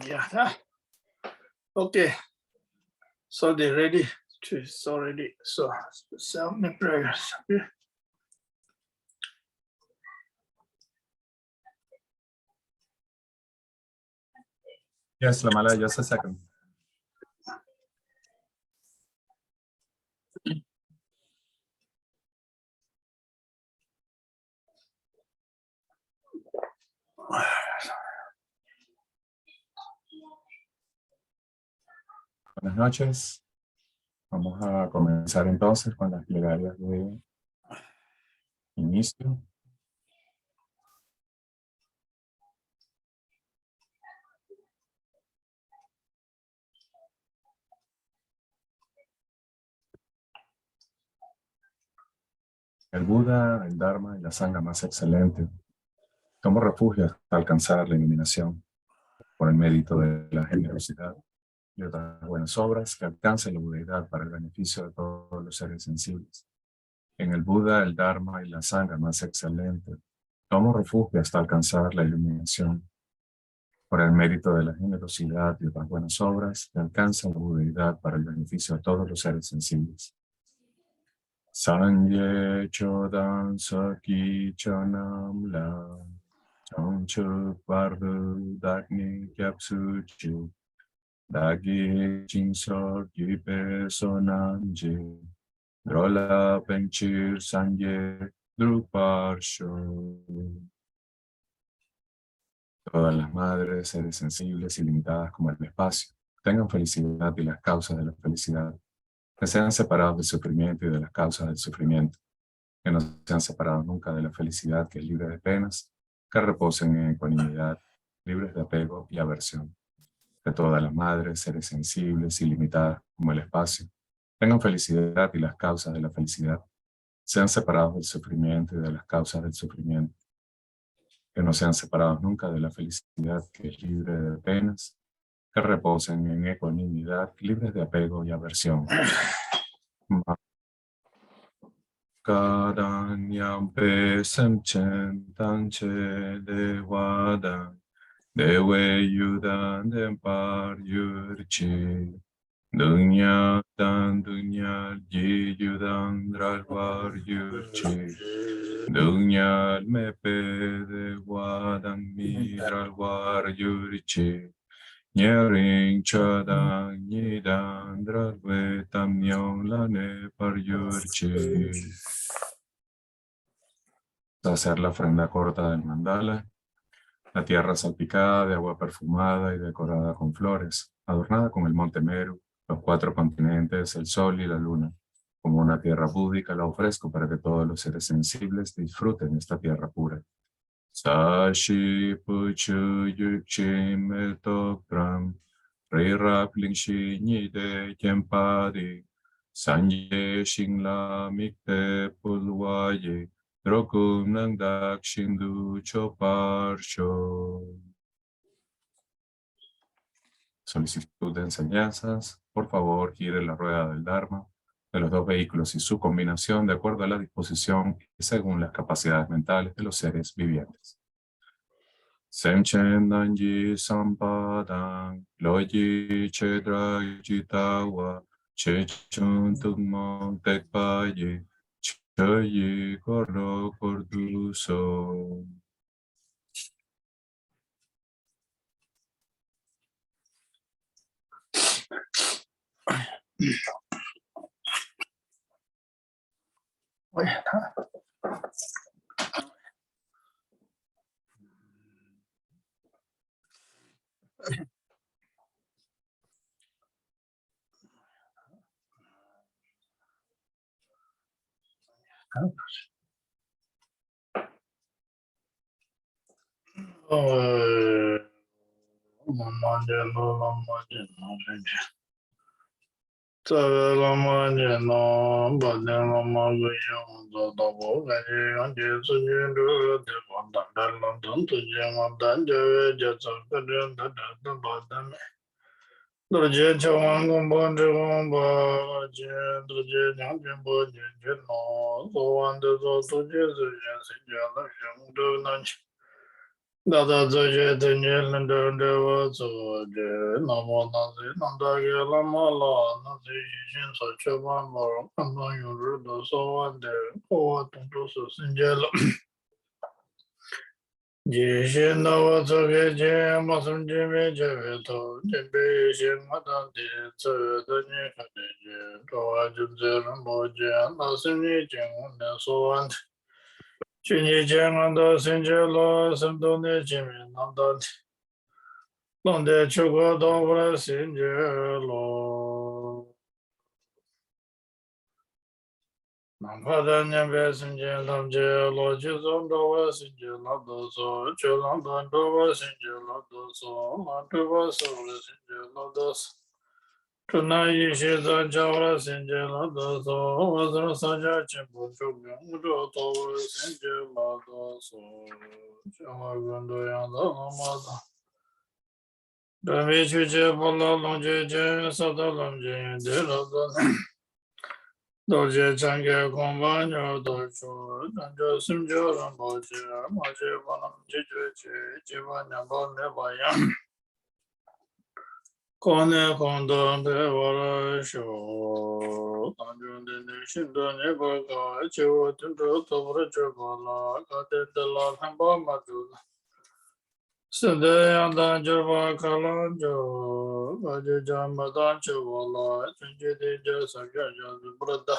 Ya está. Okay. So they ready. It's already. So self me prayers. Okay. Yes, Lamala, just a second. Buenas noches. Vamos a comenzar entonces con las plegarias de inicio. El Buda, el Dharma y la Sangha más excelente. Tomo refugio hasta alcanzar la iluminación por el mérito de la generosidad y otras buenas obras que alcancen la budeidad para el beneficio de todos los seres sensibles. En el Buda, el Dharma y la Sangha más excelente. Tomo refugio hasta alcanzar la iluminación por el mérito de la generosidad y otras buenas obras que alcanzan la budeidad para el beneficio de todos los seres sensibles. Sanye chodan saki chanam la chonchuk bardu dakni kyapsu chu dagi chinsor yupe sonanje drola penchir sanye druparsho. Todas las madres, seres sensibles y limitadas como el espacio, tengan felicidad y las causas de la felicidad, que sean separados del sufrimiento y de las causas del sufrimiento, que no sean separados nunca de la felicidad que es libre de penas, que reposen en ecuanimidad, libres de apego y aversión. Que todas las madres, seres sensibles y limitadas como el espacio, tengan felicidad y las causas de la felicidad, sean separados del sufrimiento y de las causas del sufrimiento, que no sean separados nunca de la felicidad que es libre de penas, que reposen en ecuanimidad, libres de apego y aversión. Kadanyam pesam chantanche devadan, dewe yudan dempar yurchi, dunya dan dunya ji yudan dralvar yurchi, dunya mepe devadan mi dralvar yurchi, Nyering chodang nidang dralve tam nyong lane par yurchi. Hacer la ofrenda corta del mandala, la tierra salpicada de agua perfumada y decorada con flores, adornada con el monte Meru, los 4 continentes, el sol y la luna. Como una tierra búdica la ofrezco para que todos los seres sensibles disfruten esta tierra pura. Sashi puchu yukchim el tokram, rirap lingshi nide kempadi, sanye shingla mikte pulwaye, Drokum Nangdak Shindu Choparsho. Solicitud de enseñanzas. Por favor, gire la rueda del Dharma de los 2 vehículos y su combinación de acuerdo a la disposición y según las capacidades mentales de los seres vivientes. Semchen Nanji Sampadang Loyi Chedra Jitawa Chechun Tukmong Tekpaye Choyi Korlo Korduso. Dada zoje tenye lende dewa zoje namo nazi nandage lama la nazi shin so choba moro kanda yuru do so wande owa tungto so sinjela je shin nawa zoge je masum je me je veto je be shin matan de tse tenye kade je towa jubze rambo je nasim ni jeng ne so wande Chunyi jenganda sinjela simdone jimi nandati Londe chuko dobra sinjelo Nampada nyambe sinjelam je lo jizom dobra sinjela doso Chulanda dobra sinjela doso Mantuba sobre sinjela doso Tunayi shiza jawra sinjela doso Wazra sanja chimbo chubyo Mujo dobra sinjela doso Chama gundo yanda namada Dami chuje pala longje je sada longje de rada Doje change komba nyo dojo Danjo simjo rambo je Maje vanam jiju je Jiva nyamba me bayam Kone kondo be vara sho Danjo dene shindo ne baka Chivo tinto tobra chobala Kate tala thamba madula Sendayanda Java Kalanjo, Vajajamadan Chavala, Tunjidija Sakyaja Brada,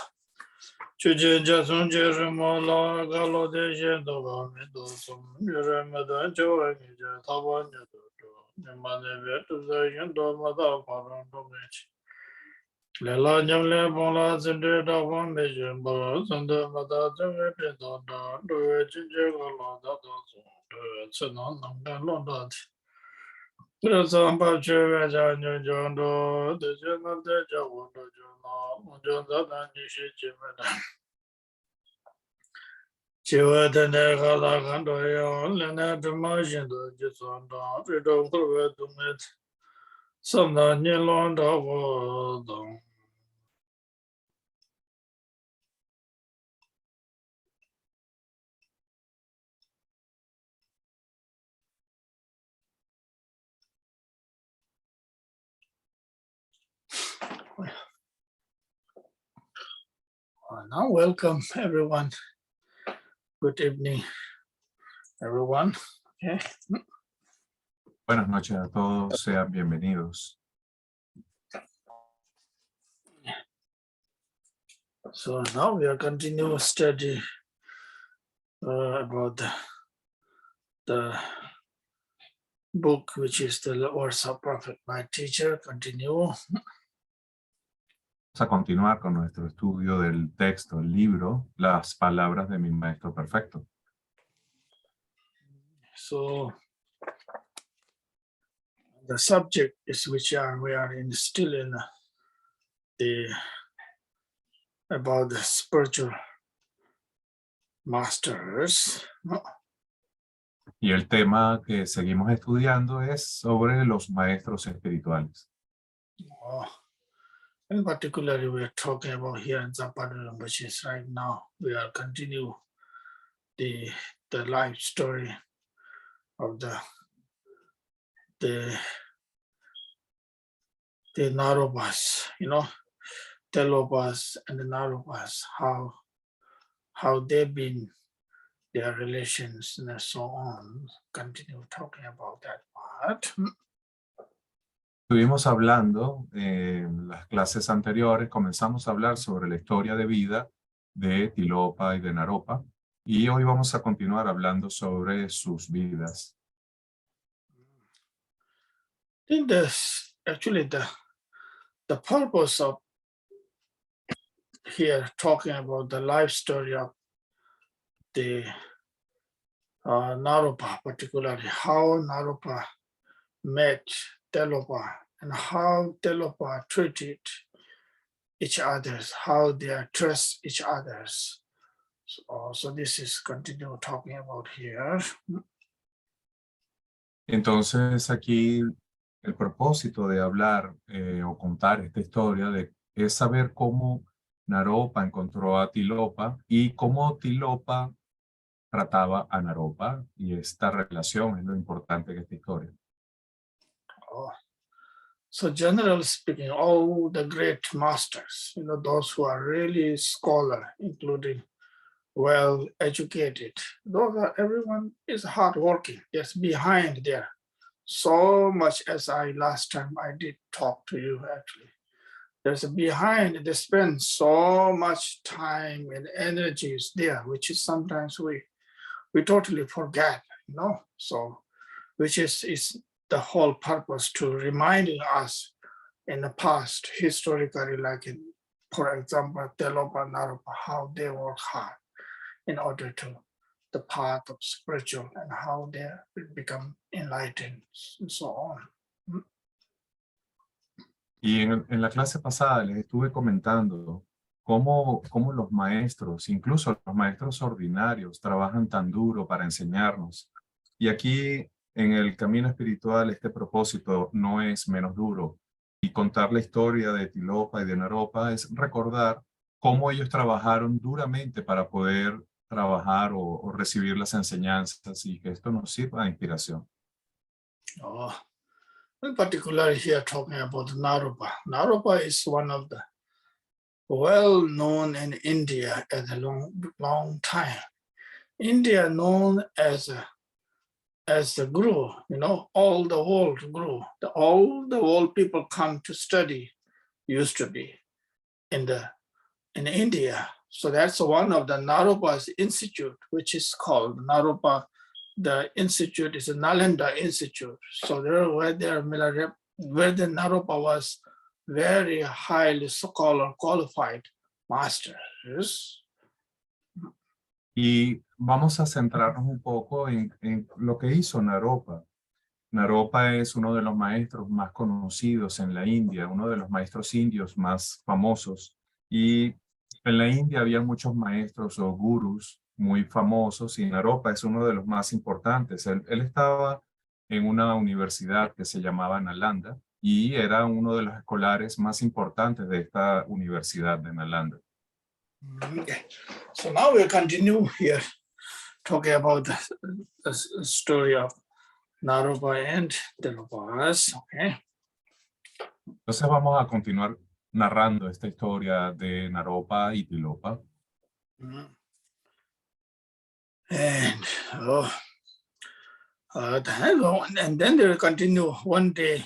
Chujija Sunjirimala, Galo de Jendova Midosum, Yuramadan Chavanja, Tabanya, Yamane Vetu Zayendo Mada Parandomich. Lela Jamle Bola Zinde Davan Bijimba, Sunda Mada Zavipidanda, Due Chinjagala Dadasu. Tsunan Namgan Londat. Samba Chuvaja Nujondo, the General de Jawando Juna, Mujonda Nishi Jimena. Chivatane Kalakandoyo, Lena Demotion, the Jisonda, Freedom to meet some Nilonda Wodon. Now, welcome everyone. Good evening, everyone. Okay. Buenas noches a todos, sean bienvenidos. So now we are continuing study about the book, which is the Words of Prophet, my teacher. Continue. Vamos a continuar con nuestro estudio del texto, el libro, Las Palabras de mi Maestro Perfecto. So the subject is we are still in the about the spiritual masters. Y el tema que seguimos estudiando es sobre los maestros espirituales. In particular, we are talking about here in Zapadam, which is right now we are continue the life story of the Narobas, Telobas and the Narobas, how they've been, their relations and so on. Continue talking about that part. Estuvimos hablando en las clases anteriores, comenzamos a hablar sobre la historia de vida de Tilopa y de Naropa, y hoy vamos a continuar hablando sobre sus vidas. In this, actually, the purpose of here talking about the life story of the Naropa, particularly how Naropa met Telopa and how Telopa treated each others, how they trust each others. So this is continue talking about here. Entonces aquí el propósito de hablar o contar esta historia es saber cómo Naropa encontró a Tilopa y cómo Tilopa trataba a Naropa, y esta relación es lo importante de esta historia. Oh. So generally speaking, all the great masters, those who are really scholar, including well educated, everyone is hardworking. Yes, behind there. So much as last time I did talk to you actually. There's a behind, they spend so much time and energies there, which is sometimes we totally forget, so which is the whole purpose to reminding us in the past historically, like for example, Telopa, Naropa, how they work hard in order to the path of spiritual and how they become enlightened and so on. Y en la clase pasada les estuve comentando cómo los maestros, incluso los maestros ordinarios, trabajan tan duro para enseñarnos. Y aquí en el camino espiritual este propósito no es menos duro. Y contar la historia de Tilopa y de Naropa es recordar cómo ellos trabajaron duramente para poder trabajar o recibir las enseñanzas, y que esto nos sirva de inspiración. Oh. In particular here talking about Naropa. Naropa is one of the well known in India as a long time. India known as the guru, all the world guru. All the world people come to study used to be in India. So that's one of the Naropa's institute, which is called Naropa. The institute is a Nalanda Institute. So where the Naropa was very highly scholar qualified masters. Y vamos a centrarnos un poco en lo que hizo Naropa. Naropa es uno de los maestros más conocidos en la India, uno de los maestros indios más famosos. Y en la India había muchos maestros o gurús muy famosos, y Naropa es uno de los más importantes. Él estaba en una universidad que se llamaba Nalanda y era uno de los escolares más importantes de esta universidad de Nalanda. Okay. So now we'll continue here talking about the story of Naropa and Telopas. Okay. Entonces vamos a continuar narrando esta historia de Naropa y Tilopa. And and then they will continue one day.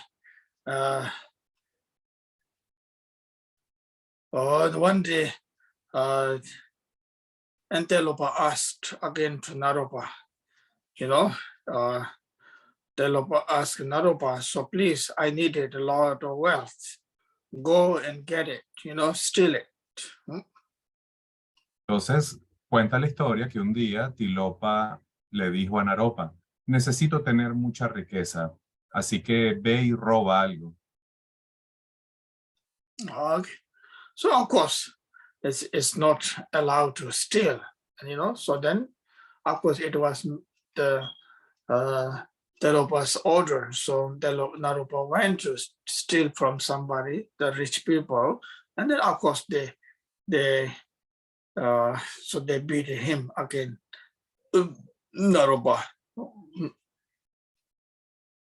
One day, Antelopa asked again to Naropa, Telopa asked Naropa, so please, I needed a lot of wealth. Go and get it, steal it. Entonces cuenta la historia que un día Tilopa le dijo a Naropa, necesito tener mucha riqueza, así que ve y roba algo. Okay. So of course, it's not allowed to steal, so then of course it was the Telopa's order. So Naropa went to steal from somebody, the rich people, and then of course they beat him again. Naropa.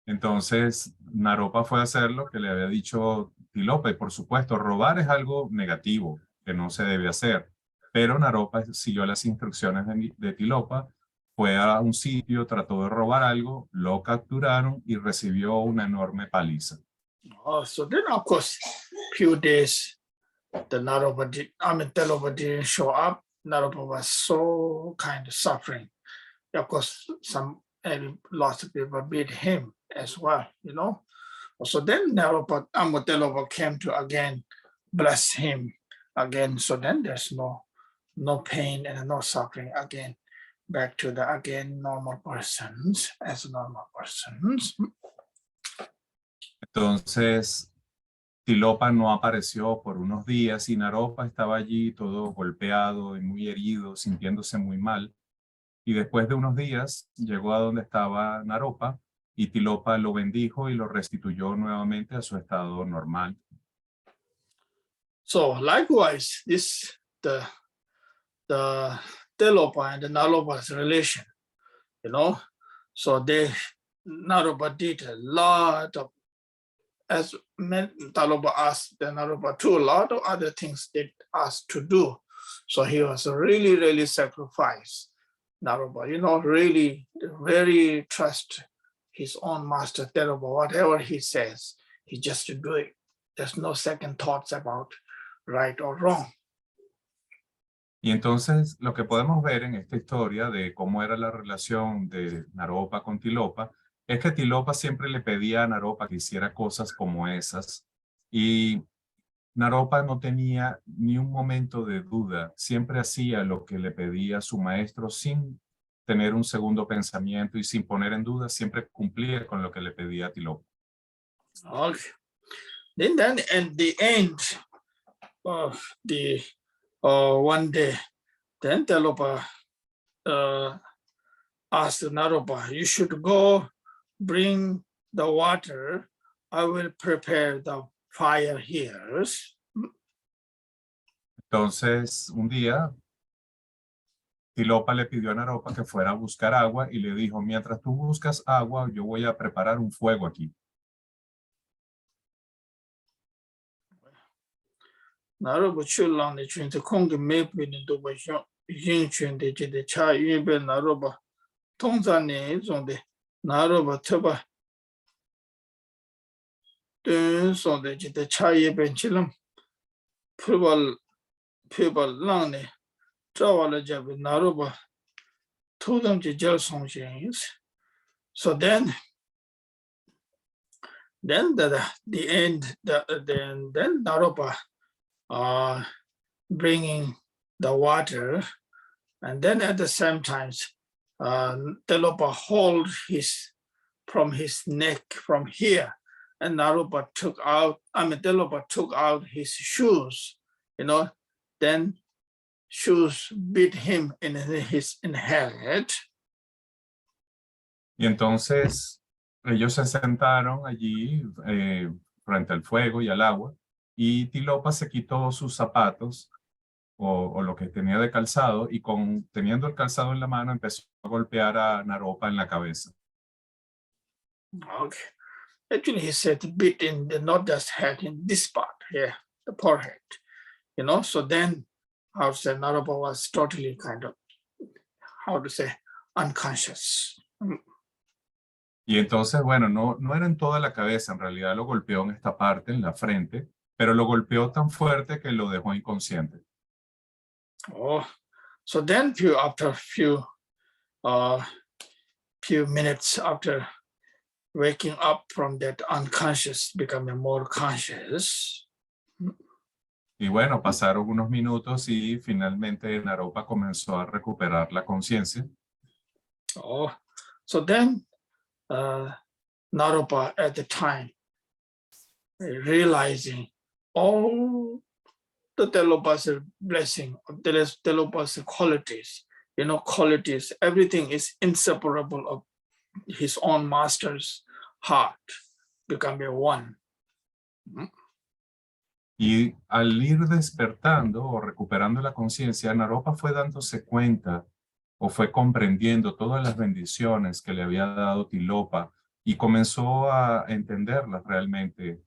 Entonces Naropa fue a hacer lo que le había dicho Tilopa, y por supuesto robar es algo negativo que no se debe hacer, pero Naropa siguió las instrucciones de Tilopa, fue a un sitio, trató de robar algo, lo capturaron y recibió una enorme paliza. So then of course few days Telopa didn't show up. Naropa was so kind of suffering. Of course lots of people beat him as well, So then Telopa came to again bless him again. So then there's no pain and no suffering again. Back to the again normal persons as normal persons. Entonces Tilopa no apareció por unos días y Naropa estaba allí todo golpeado y muy herido, sintiéndose muy mal. Y después de unos días llegó a donde estaba Naropa y Tilopa lo bendijo y lo restituyó nuevamente a su estado normal. So likewise, the Tilopa and the Naropa's relation, so Naropa did a lot of, as Tilopa asked the Naropa to, a lot of other things they asked to do. So he was really sacrificed. Naropa, really very trust his own master Tilopa. Whatever he says, he just to do it. There's no second thoughts about right or wrong. Y entonces lo que podemos ver en esta historia de cómo era la relación de Naropa con Tilopa es que Tilopa siempre le pedía a Naropa que hiciera cosas como esas y Naropa no tenía ni un momento de duda, siempre hacía lo que le pedía su maestro sin tener un segundo pensamiento y sin poner en duda, siempre cumplía con lo que le pedía a Tilopa. Okay. Then at the end of the one day, then Tilopa asked Naropa, you should go bring the water. I will prepare the fire here. Entonces, un día, Tilopa le pidió a Naropa que fuera a buscar agua y le dijo, mientras tú buscas agua, yo voy a preparar un fuego aquí. Naropa chulang de chun te kong ge me pe ni do ba yin chun de je de cha yin be Naropa tong zan ne zong de Naropa te ba de zong de je de cha ye ben chilam pebal lang ne zha wa le ja be Naropa to dam je jal song xian is. So then the end then Naropa bringing the water, and then at the same time, Tilopa hold from his neck from here, and Naropa took out. Tilopa took out his shoes, then shoes beat him in his head. Y entonces ellos se sentaron allí frente al fuego y al agua y Tilopa se quitó sus zapatos o lo que tenía de calzado y teniendo el calzado en la mano empezó a golpear a Naropa en la cabeza. Okay. Actually, he said beat in not just head, in this part here, the forehead. So then I would say Naropa was totally kind of, unconscious. Y entonces, bueno, no era en toda la cabeza, en realidad lo golpeó en esta parte, en la frente, pero lo golpeó tan fuerte que lo dejó inconsciente. Oh, so then after few minutes after waking up from that unconscious, becoming more conscious. Y bueno, pasaron unos minutos y finalmente Naropa comenzó a recuperar la conciencia. Oh, so then Naropa at the time realizing all the Tilopa's blessing, Tilopa's qualities, qualities, everything is inseparable of his own master's heart, becoming one. Y al ir despertando o recuperando la conciencia, Naropa fue dándose cuenta o fue comprendiendo todas las bendiciones que le había dado Tilopa y comenzó a entenderlas realmente.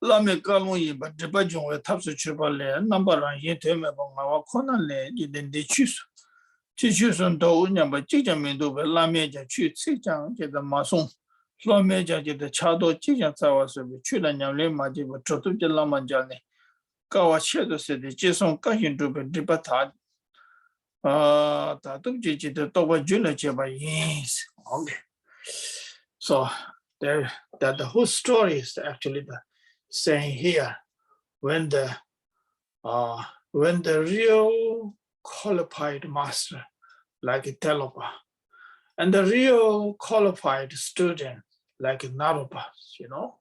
Lame kalung yi ba driba jungwe tapsu chupa le nambaran yin teme ba nga wa kona le yiden de chusu. Chi chusun to unyamba chikja mindu be lame ja chu tsikjang jeda masung. Lame ja jeda chado chikjang tsawa sobe chula nyamle ma jiba chotu jela manjane. Kawa chedo se de jisong kashin drupe driba ta. Ta tupji jida toba jula jeba yins. Okay. So that the whole story is actually the saying here, when the real qualified master like Tilopa and the real qualified student like Naropa, you know.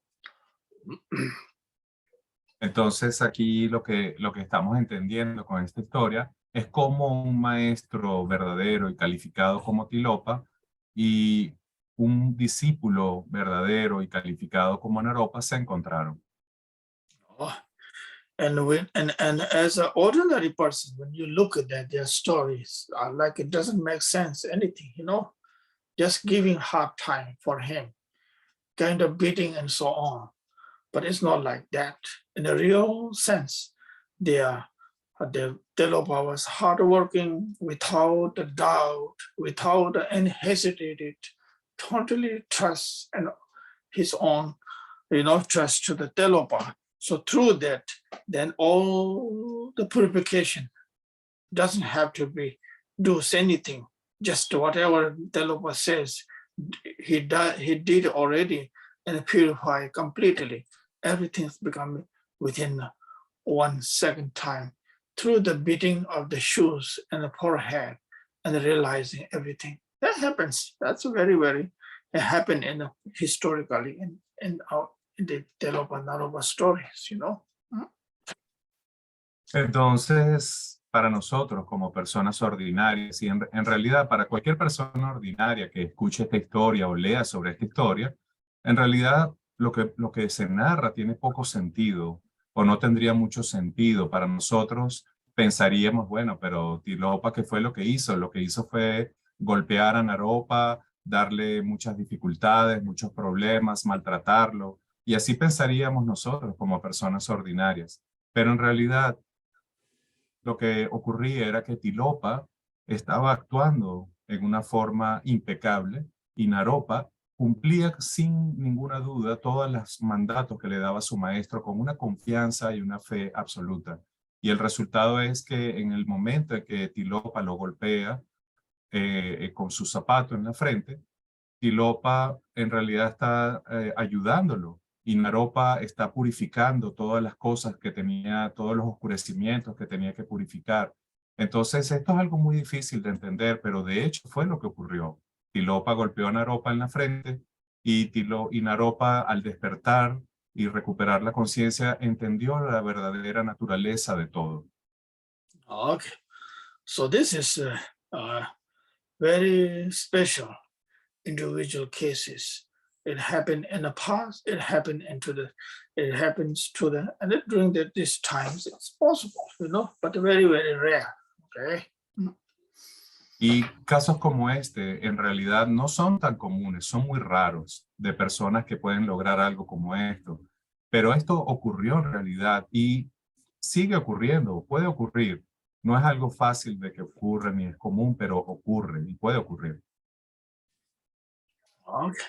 Entonces aquí lo que estamos entendiendo con esta historia es cómo un maestro verdadero y calificado como Tilopa y un discípulo verdadero y calificado como Naropa se encontraron. Oh, and as an ordinary person, when you look at that, their stories are like it doesn't make sense, anything, you know, just giving hard time for him, kind of beating and so on. But it's not like that. In a real sense, the Telopa was hardworking, without a doubt, without any hesitated, totally trust and his own, trust to the Telopa. So through that, then all the purification doesn't have to be do anything. Just whatever Telopa says, he did already and purify completely. Everything's become within 1 second time through the beating of the shoes and the forehead and realizing everything. That happens. That's very, it happened historically in the Telopa Naropa stories, you know. Entonces, para nosotros como personas ordinarias, y en realidad para cualquier persona ordinaria que escuche esta historia o lea sobre esta historia, en realidad lo que se narra tiene poco sentido o no tendría mucho sentido. Para nosotros pensaríamos, bueno, pero Tilopa, ¿qué fue lo que hizo? Lo que hizo fue golpear a Naropa, darle muchas dificultades, muchos problemas, maltratarlo. Y así pensaríamos nosotros como personas ordinarias. Pero en realidad, lo que ocurría era que Tilopa estaba actuando en una forma impecable y Naropa cumplía sin ninguna duda todos los mandatos que le daba su maestro con una confianza y una fe absoluta. Y el resultado es que en el momento en que Tilopa lo golpea con su zapato en la frente, Tilopa en realidad está ayudándolo y Naropa está purificando todas las cosas que tenía, todos los oscurecimientos que tenía que purificar. Entonces esto es algo muy difícil de entender, pero de hecho fue lo que ocurrió. Tilopa golpeó a Naropa en la frente y Naropa al despertar y recuperar la conciencia entendió la verdadera naturaleza de todo. Okay, so this is very special individual cases. It happened in the past, it happens to the, and during these times, it's possible, but very rare, okay? Y casos como este en realidad no son tan comunes, son muy raros de personas que pueden lograr algo como esto. Pero esto ocurrió en realidad y sigue ocurriendo, puede ocurrir. No es algo fácil de que ocurra ni es común, pero ocurre y puede ocurrir. Okay.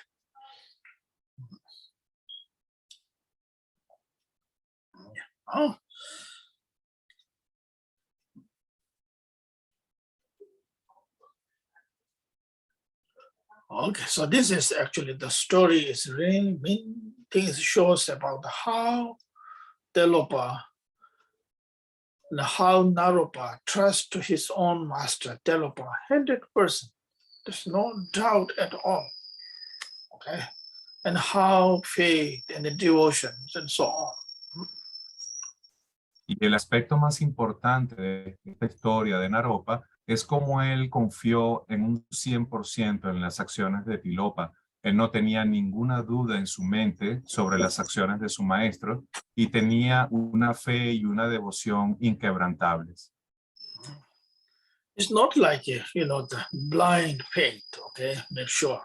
Oh. Okay, so this is actually the story is really main things shows about how Telopa, how Naropa trusts to his own master Telopa, 100%. There's no doubt at all. Okay, and how faith and the devotions and so on. Y el aspecto más importante de esta historia de Naropa es cómo él confió en un 100% en las acciones de Tilopa. Él no tenía ninguna duda en su mente sobre las acciones de su maestro y tenía una fe y una devoción inquebrantables. It's not like, the blind faith, okay, make sure.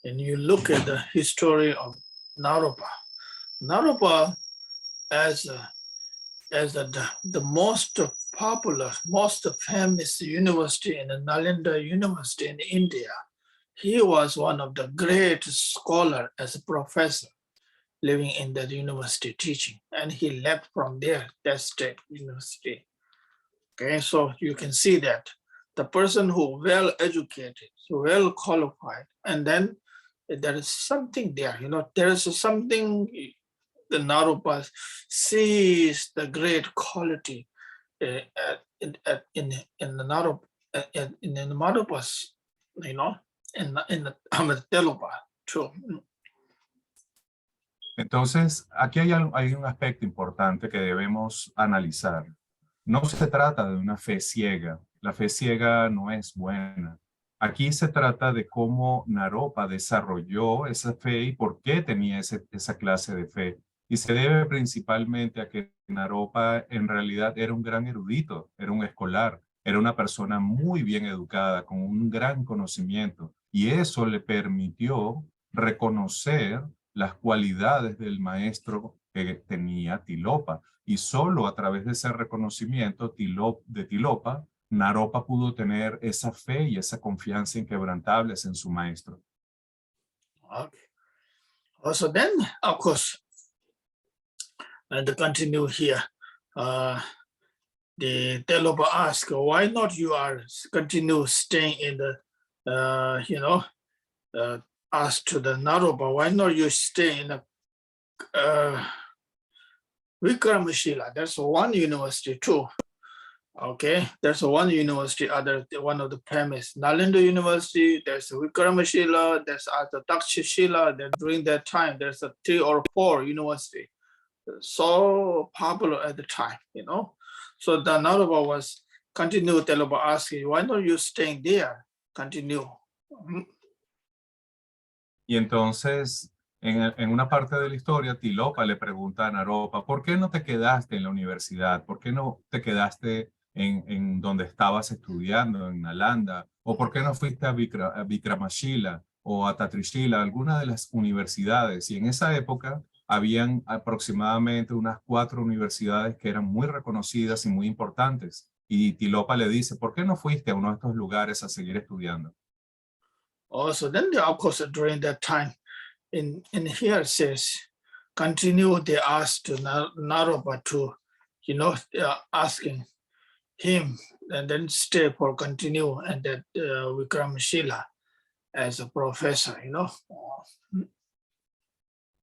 And you look at the history of Naropa. Naropa as the most popular, most famous university in the Nalanda University in India. He was one of the great scholars as a professor living in that university teaching. And he left from there, that state university. Okay, so you can see that the person who well educated, well qualified, and then there is something there, there is something the Naropa sees the great quality in the Naropa, in the Naropas, in the Telopa too. Entonces, aquí hay un aspecto importante que debemos analizar. No se trata de una fe ciega. La fe ciega no es buena. Aquí se trata de cómo Naropa desarrolló esa fe y por qué tenía esa clase de fe. Y se debe principalmente a que Naropa en realidad era un gran erudito, era un escolar, era una persona muy bien educada, con un gran conocimiento. Y eso le permitió reconocer las cualidades del maestro que tenía Tilopa. Y solo a través de ese reconocimiento de Tilopa, Naropa pudo tener esa fe y esa confianza inquebrantables en su maestro. Okay. Also then, of course, and to continue here, the Telopa asked, why not you are continue staying in the, asked to the Naropa, why not you stay in the Vikramashila? That's one university too. Okay, there's one university, one of the premise. Nalanda University, there's Vikramashila, there's other Takshashila. Then during that time, there's a 3 or 4 university, so popular at the time, So the Naropa was continue Telopa asking, why not you staying there? Continue. Y entonces, en una parte de la historia, Tilopa le pregunta a Naropa, ¿por qué no te quedaste en la universidad? ¿Por qué no te quedaste en donde estabas estudiando, en Nalanda? ¿O por qué no fuiste a Vikramashila o a Tatrishila, alguna de las universidades? Y en esa época habían aproximadamente unas 4 universidades que eran muy reconocidas y muy importantes. Y Tilopa le dice, ¿por qué no fuiste a uno de estos lugares a seguir estudiando? Also, then of course during that time, in here it says, continue. They asked to Naropa to, asking him, and then stay for continue, and that Vikramashila as a professor,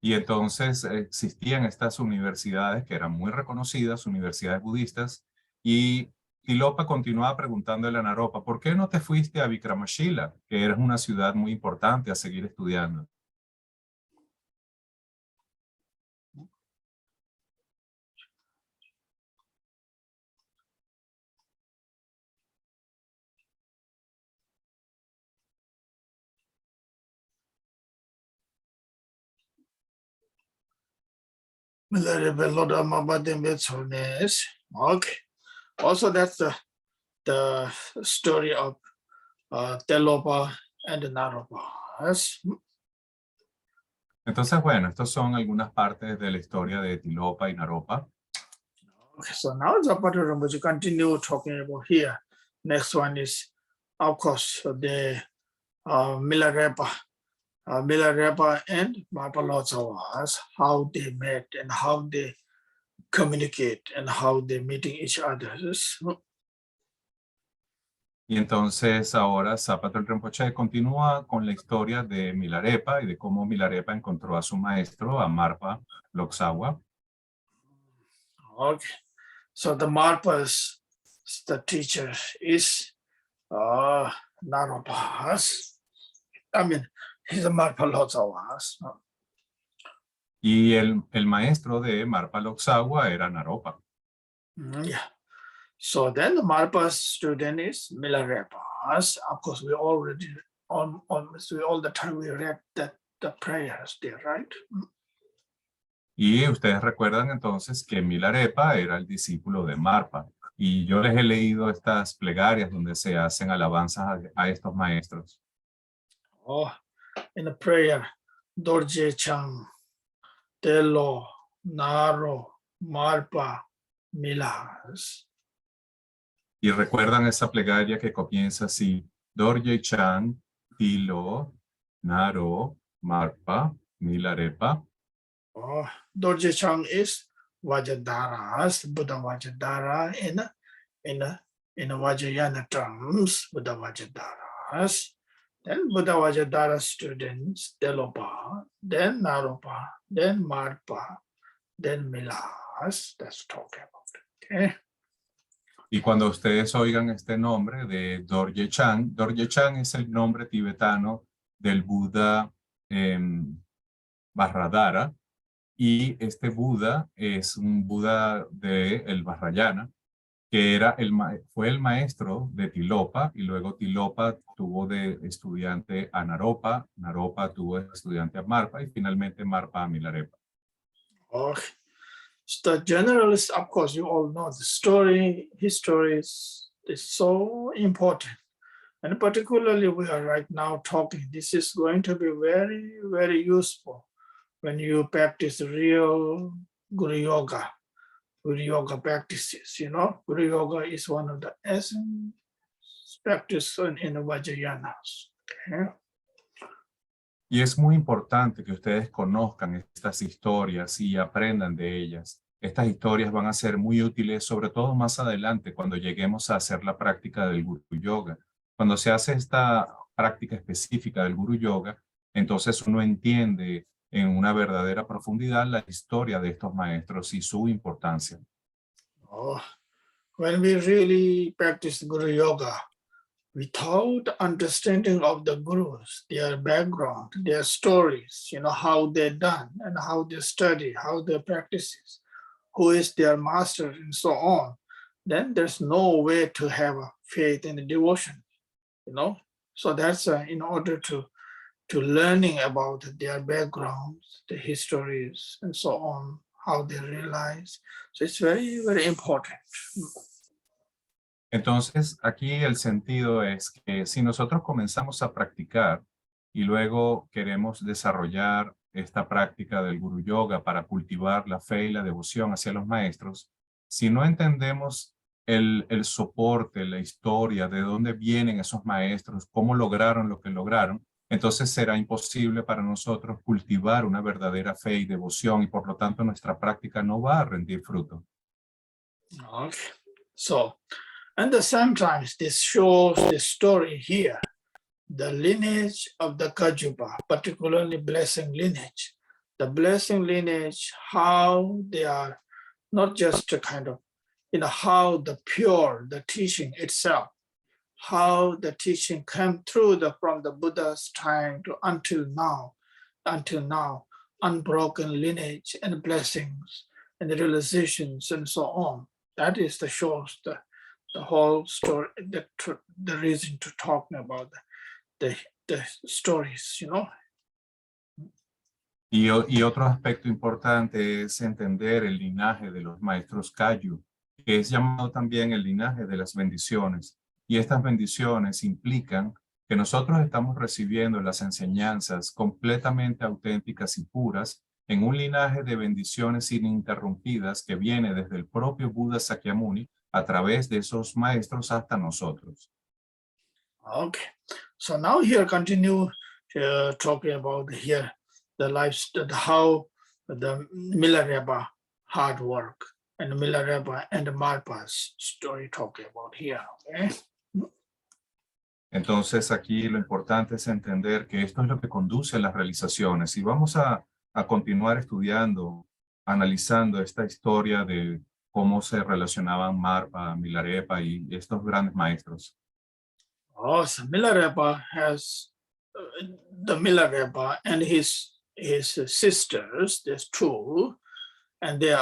Y entonces existían estas universidades que eran muy reconocidas, universidades budistas, y Tilopa continuaba preguntándole a Naropa, ¿por qué no te fuiste a Vikramashila, que era una ciudad muy importante, a seguir estudiando? Okay. Also, that's the story of Telopa and Naropa. Yes. Entonces, bueno, estas son algunas partes de la historia de Tilopa y Naropa. Okay, so now Zapata Rinpoche continue talking about here. Next one is, of course, the Milarepa. Milarepa and Mapalozawas, how they met and how they communicate and how they meeting each other. Y entonces ahora Zapato Rinpoche continúa con la historia de Milarepa y de cómo Milarepa encontró a su maestro, a Marpa Loksawa. Okay, so the Marpa's, the teacher is Naropas. I mean, he's a Marpa Lozawas. Y el maestro de Marpa Loksawa era Naropa. Yeah. So then the Marpa's student is Milarepas. Of course, we already almost all the time we read that the prayers there, right? Y ustedes recuerdan entonces que Milarepa era el discípulo de Marpa. Y yo les he leído estas plegarias donde se hacen alabanzas a estos maestros. Oh, in the prayer, Dorje Chang, Telo, Naro, Marpa, Milas. Y recuerdan esa plegaria que comienza así: Dorje Chan, Tilo, Naro, Marpa, Milarepa. Oh, Dorje Chang is Vajadaras, Buddha Vajadara in Vajrayana terms, Buddha Vajadaras. Then Buddha Vajradhara students, Telopa, then Naropa, then Marpa, then Milas. That's talking about it. Okay. Y cuando ustedes oigan este nombre de Dorje Chan es el nombre tibetano del Buda Vajradhara, Y este Buda es un Buda del Vajrayana, que era fue el maestro de Tilopa, y luego Tilopa tuvo de estudiante a Naropa, Naropa tuvo de estudiante a Marpa, y finalmente Marpa a Milarepa. Okay. So the generalist, of course, you all know the story, history is so important. And particularly we are right now talking, this is going to be very, very useful when you practice real Guru Yoga practices, you know. Guru Yoga is one of the essence practice in the Vajrayanas. Okay? Y es muy importante que ustedes conozcan estas historias y aprendan de ellas. Estas historias van a ser muy útiles, sobre todo más adelante, cuando lleguemos a hacer la práctica del Guru Yoga. Cuando se hace esta práctica específica del Guru Yoga, entonces uno entiende en una verdadera profundidad la historia de estos maestros y su importancia. Oh, when we really practice Guru Yoga, without understanding of the gurus, their background, their stories, you know, how they're done and how they study, how their practices, who is their master and so on, then there's no way to have a faith and devotion, you know. So that's in order to learning about their backgrounds, the histories and so on, how they realize. So it's very, very important. Entonces, aquí el sentido es que si nosotros comenzamos a practicar y luego queremos desarrollar esta práctica del Guru Yoga para cultivar la fe y la devoción hacia los maestros, si no entendemos el soporte, la historia, de dónde vienen esos maestros, cómo lograron lo que lograron, entonces será imposible para nosotros cultivar una verdadera fe y devoción, y por lo tanto nuestra práctica no va a rendir fruto. Okay. So, and the sometimes this shows the story here, the lineage of the Kajuba, particularly blessing lineage. The blessing lineage, how they are not just a kind of, you know, how the pure, the teaching itself, how the teaching came through from the Buddha's time to until now, unbroken lineage and blessings and the realizations and so on. That is the shows the whole story, the reason to talking about the stories, you know. Y otro aspecto importante es entender el linaje de los maestros Kayu, que es llamado también el linaje de las bendiciones. Y estas bendiciones implican que nosotros estamos recibiendo las enseñanzas completamente auténticas y puras en un linaje de bendiciones ininterrumpidas que viene desde el propio Buda Sakyamuni a través de esos maestros hasta nosotros. Okay, so now here continue talking about here the life, how the Milarepa hard work and Milarepa and Marpa's story talking about here. Okay. Entonces aquí lo importante es entender que esto es lo que conduce a las realizaciones, y vamos a continuar estudiando, analizando esta historia de cómo se relacionaban Marpa, Milarepa y estos grandes maestros. Oh, so Milarepa has the Milarepa and his sisters, there's two, and they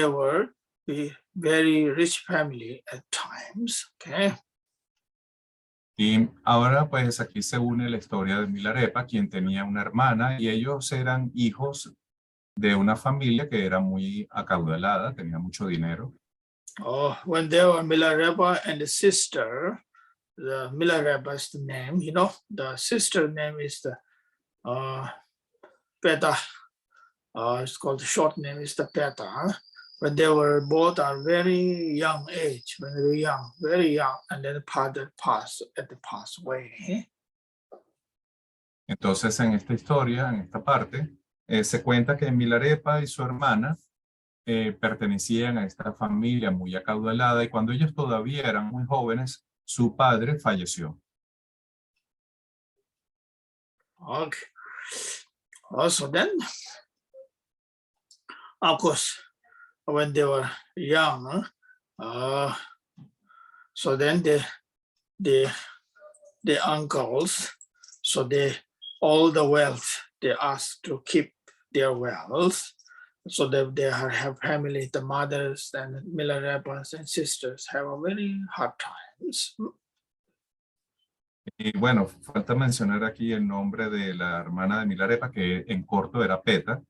were a very rich family at times. Okay. Y ahora pues aquí se une la historia de Milarepa, quien tenía una hermana, y ellos eran hijos de una familia que era muy acaudalada, tenía mucho dinero. Oh, when they were Milarepa and the sister, the Milarepa is the name, you know, the sister name is the Peta. It's called the short name is the Peta. When they were both are very young age, when they were young, very young, and then the father passed away. Entonces en esta historia, en esta parte, se cuenta que Milarepa y su hermana pertenecían a esta familia muy acaudalada, y cuando ellos todavía eran muy jóvenes, su padre falleció. Okay. Also then, of course, when they were young, so then the uncles, so all the wealth, they asked to keep their wealth, so that they have family, the mothers and Milarepas and sisters have a very hard times. Y bueno, falta mencionar aquí el nombre de la hermana de Milarepa, que en corto era Peta.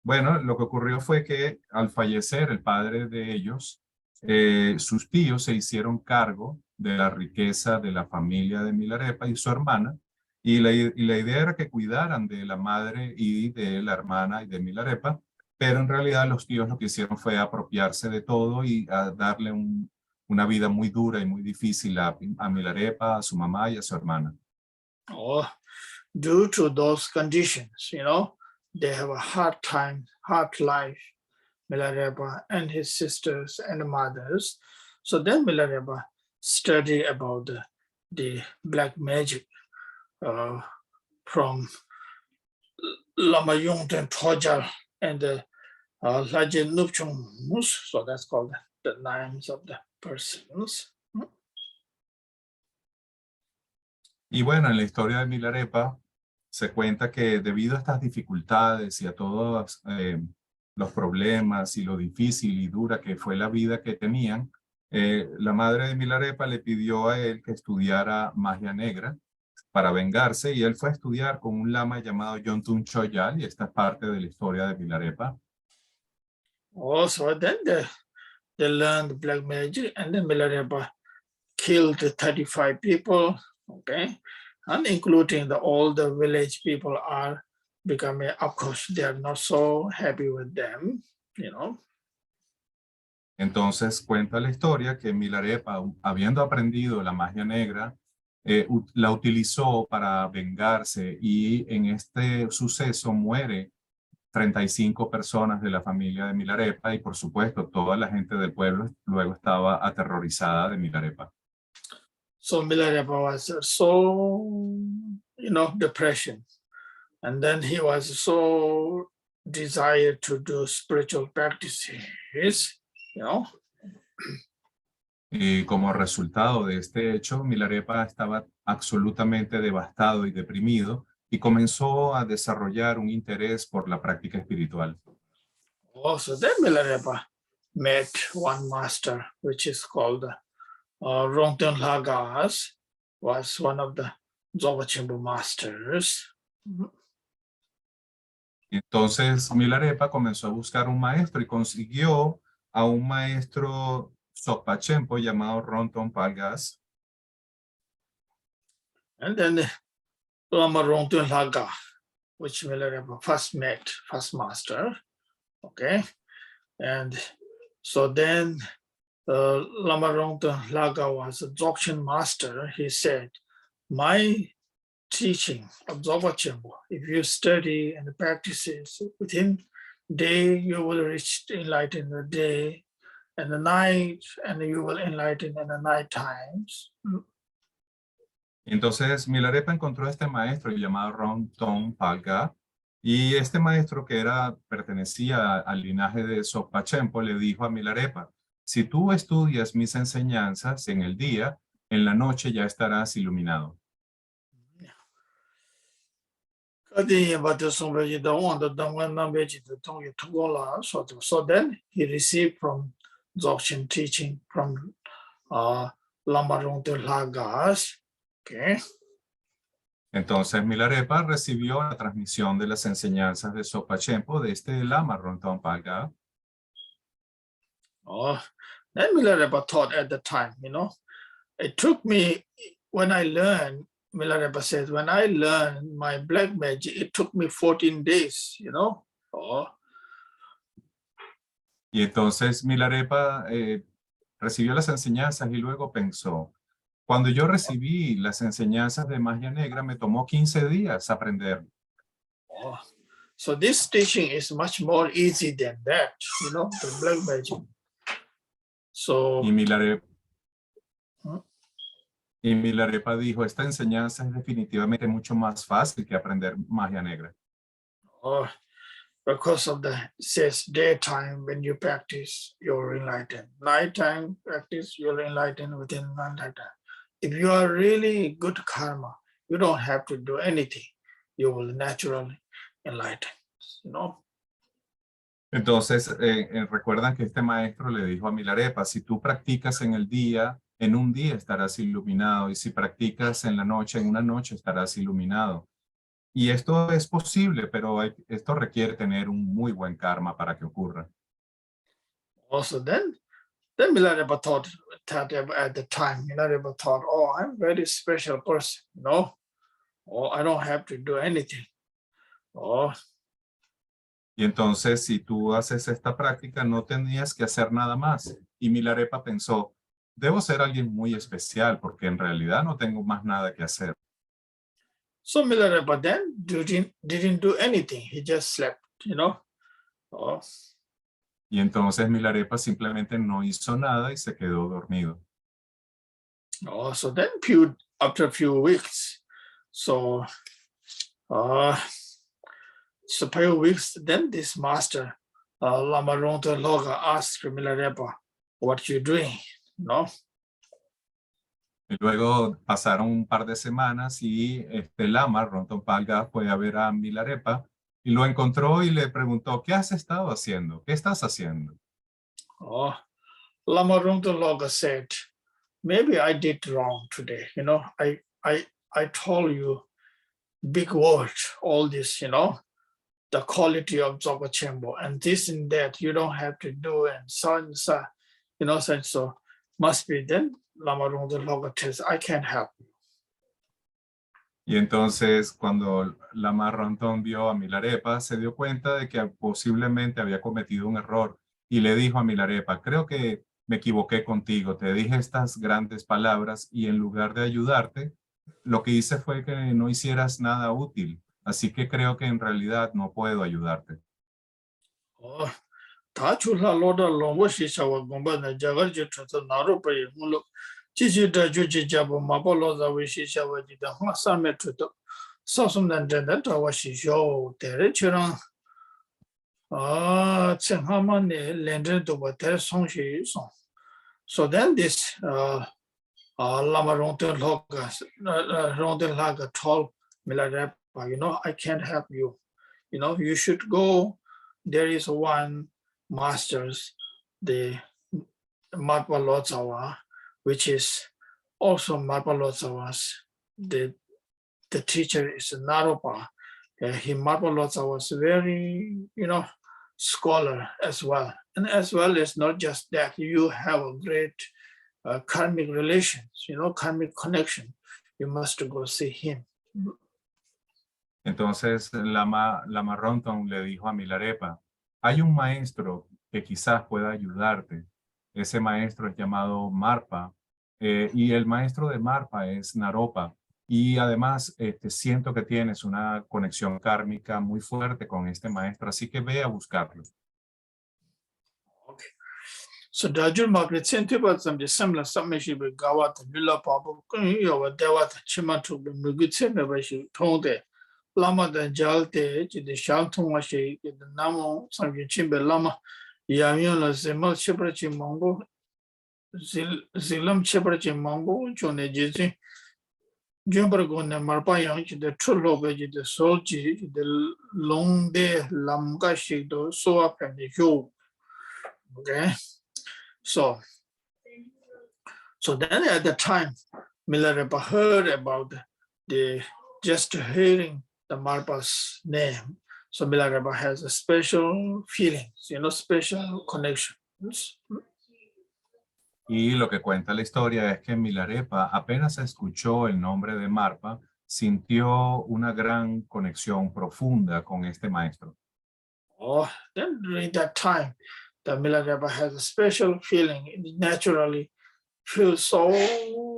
Bueno, lo que ocurrió fue que al fallecer el padre de ellos, sus tíos se hicieron cargo de la riqueza de la familia de Milarepa y su hermana, y la idea era que cuidaran de la madre y de la hermana y de Milarepa, pero en realidad los tíos lo que hicieron fue apropiarse de todo y darle una vida muy dura y muy difícil a Milarepa, a su mamá y a su hermana. Oh, due to those conditions, they have a hard life, Milarepa and his sisters and mothers. So then Milarepa studied about the black magic from Lama Yongten Tojal and the Lajin Nupchung Mus. So that's called the names of the persons. Y bueno, en la historia de Milarepa se cuenta que debido a estas dificultades y a todos los problemas y lo difícil y dura que fue la vida que tenían, la madre de Milarepa le pidió a él que estudiara magia negra para vengarse, y él fue a estudiar con un lama llamado Yontun Choyal, y esta es parte de la historia de Milarepa. Also, then they learned black magic, and then Milarepa killed 35 people, okay, and including all the village people are becoming, of course, they are not so happy with them, Entonces cuenta la historia que Milarepa, habiendo aprendido la magia negra, la utilizó para vengarse, y en este suceso muere 35 personas de la familia de Milarepa, y por supuesto toda la gente del pueblo luego estaba aterrorizada de Milarepa. So Milarepa was so, depression. And then he was so desired to do spiritual practices, Y como resultado de este hecho, Milarepa estaba absolutamente devastado y deprimido, y comenzó a desarrollar un interés por la práctica espiritual. Also, then Milarepa met one master, which is called Rongten Lagas, was one of the Dzogchen masters. Entonces Milarepa comenzó a buscar un maestro y consiguió a un maestro Sokpa Chenpo llamado Ronton Palgas. And then Lama Rongten Laga, which Milarepa first master, okay? And so then Lama Rongten Laga was a Dzogchen master. He said, my teaching of Dzogchen Chenpo, if you study and practice it within day, you will reach enlighten the day, and the night, and you will enlighten in the night times. Entonces Milarepa encontró a este maestro llamado Ronton Palga, y este maestro, que pertenecía al linaje de Sokpa Chenpo, le dijo a Milarepa: si tú estudias mis enseñanzas en el día, en la noche ya estarás iluminado. So then he received from Dzogchen teaching from Lama Rongten Lagas. Okay. Entonces Milarepa recibió la transmisión de las enseñanzas de Sokpa Chenpo de este lama Ronton Palga. Then Milarepa thought at the time, it took me, when I learned, Milarepa says, when I learned my black magic, it took me 14 days, Y entonces Milarepa recibió las enseñanzas y luego pensó: cuando yo recibí las enseñanzas de magia negra, me tomó 15 días aprender. So this teaching is much more easy than that, the black magic. So, y Milarepa dijo: esta enseñanza es definitivamente mucho más fácil que aprender magia negra. Because of says daytime when you practice, you're enlightened. Nighttime practice, you're enlightened within one lifetime. If you are really good karma, you don't have to do anything. You will naturally enlighten, Entonces, recuerdan que este maestro le dijo a Milarepa, si tú practicas en el día, en un día estarás iluminado, y si practicas en la noche, en una noche estarás iluminado. Y esto es posible, pero esto requiere tener un muy buen karma para que ocurra. Also, then Milarepa thought that at the time, Milarepa thought, oh, I'm a very special person, Oh, I don't have to do anything. Oh, Y entonces, si tú haces esta práctica, no tenías que hacer nada más. Y Milarepa pensó, debo ser alguien muy especial porque en realidad no tengo más nada que hacer. so Milarepa then didn't do anything. He just slept, Oh, Y entonces Milarepa simplemente no hizo nada y se quedó dormido. oh, so then after a few weeks, so so few weeks, then this master, Lama Ronto Loga, asked Milarepa, what you doing? No? Y luego pasaron un par de semanas y este lama, Rontonpalga, fue a ver a Milarepa y lo encontró y le preguntó, ¿qué has estado haciendo? ¿Qué estás haciendo? Oh, Lama Ronto Loga said, maybe I did wrong today. I told you big words, all this, the quality of Dzogchen Chamber and this and that you don't have to do and so, so must be then Lama Ronto Loga says, I can't help you. Y entonces cuando Lama Ronton vio a Milarepa, se dio cuenta de que posiblemente había cometido un error y le dijo a Milarepa, creo que me equivoqué contigo, te dije estas grandes palabras y en lugar de ayudarte, lo que hice fue que no hicieras nada útil, así que creo que en realidad no puedo ayudarte. Oh, 다 줄라 로다 롱고시 샤와 공부나 자가지 쳐서 나로 빠이 물로 지지다 주지 잡고 마볼로자 위시 샤와지다 하사메 투도 사슴난 된다 다와시 쇼 데레처럼 칭하만네 렌드도 버테 송시 송 so then this lama ronten laga told Milarepa, I can't help you, you should go. There is one masters, the Marpa Lotsawa, which is also Marpa Lotsawa's, the teacher is Naropa. Marpa Lotsawa was very, scholar as well. And as well as not just that, you have a great karmic relations, karmic connection. You must go see him. Entonces Lama Ronton le dijo a Milarepa, hay un maestro que quizás pueda ayudarte. Ese maestro es llamado Marpa y el maestro de Marpa es Naropa. Y además siento que tienes una conexión kármica muy fuerte con este maestro, así que ve a buscarlo. Okay. So Dajul Magri Sentiba Zambi Samla Samashi Gawat Lula Papa Yawa Dewat Chimatu Mugitse Bashi Tonde Lama the Jalte, the Shaltonwashi, the Namo Sambi Chimbe Lama Yamiola Zemal Sheprachi Mongo Zilam Sheprachi Mongo Jone Jizi Jumbergone Marpayang, the Trulobe, the Solji, the Long De Lamgashi, the Soap and the Yo. Okay. So then at the time, Milarepa heard about the just hearing the Marpa's name. So Milarepa has a special feelings, special connections. Y lo que cuenta la historia es que Milarepa apenas escuchó el nombre de Marpa, sintió una gran conexión profunda con este maestro. Oh, then during that time, the Milarepa has a special feeling. It naturally feels so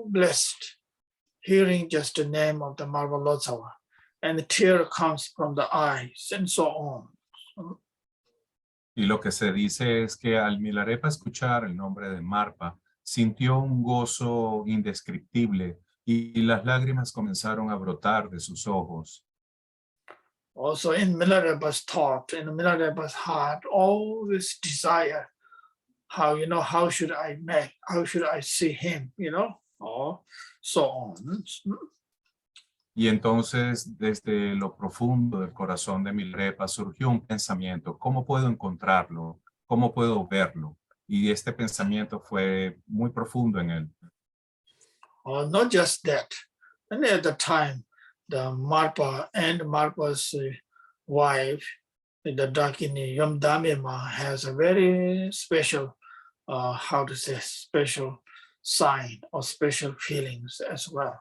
blessed hearing just the name of the Marpa Lotsawa. And the tear comes from the eyes and so on. Y lo que se dice es que al Milarepa escuchar el nombre de Marpa, sintió un gozo indescriptible y las lágrimas comenzaron a brotar de sus ojos. Also in Milarepa's thought, in Milarepa's heart, always desire, how should I meet, how should I see him, or so on. Y entonces, desde lo profundo del corazón de Milarepa surgió un pensamiento: ¿cómo puedo encontrarlo? ¿Cómo puedo verlo? Y este pensamiento fue muy profundo en él. Not just that. And at the time, the Marpa and Marpa's wife, the Dakini Yamdamima, has a very special, how to say, special sign or special feelings as well.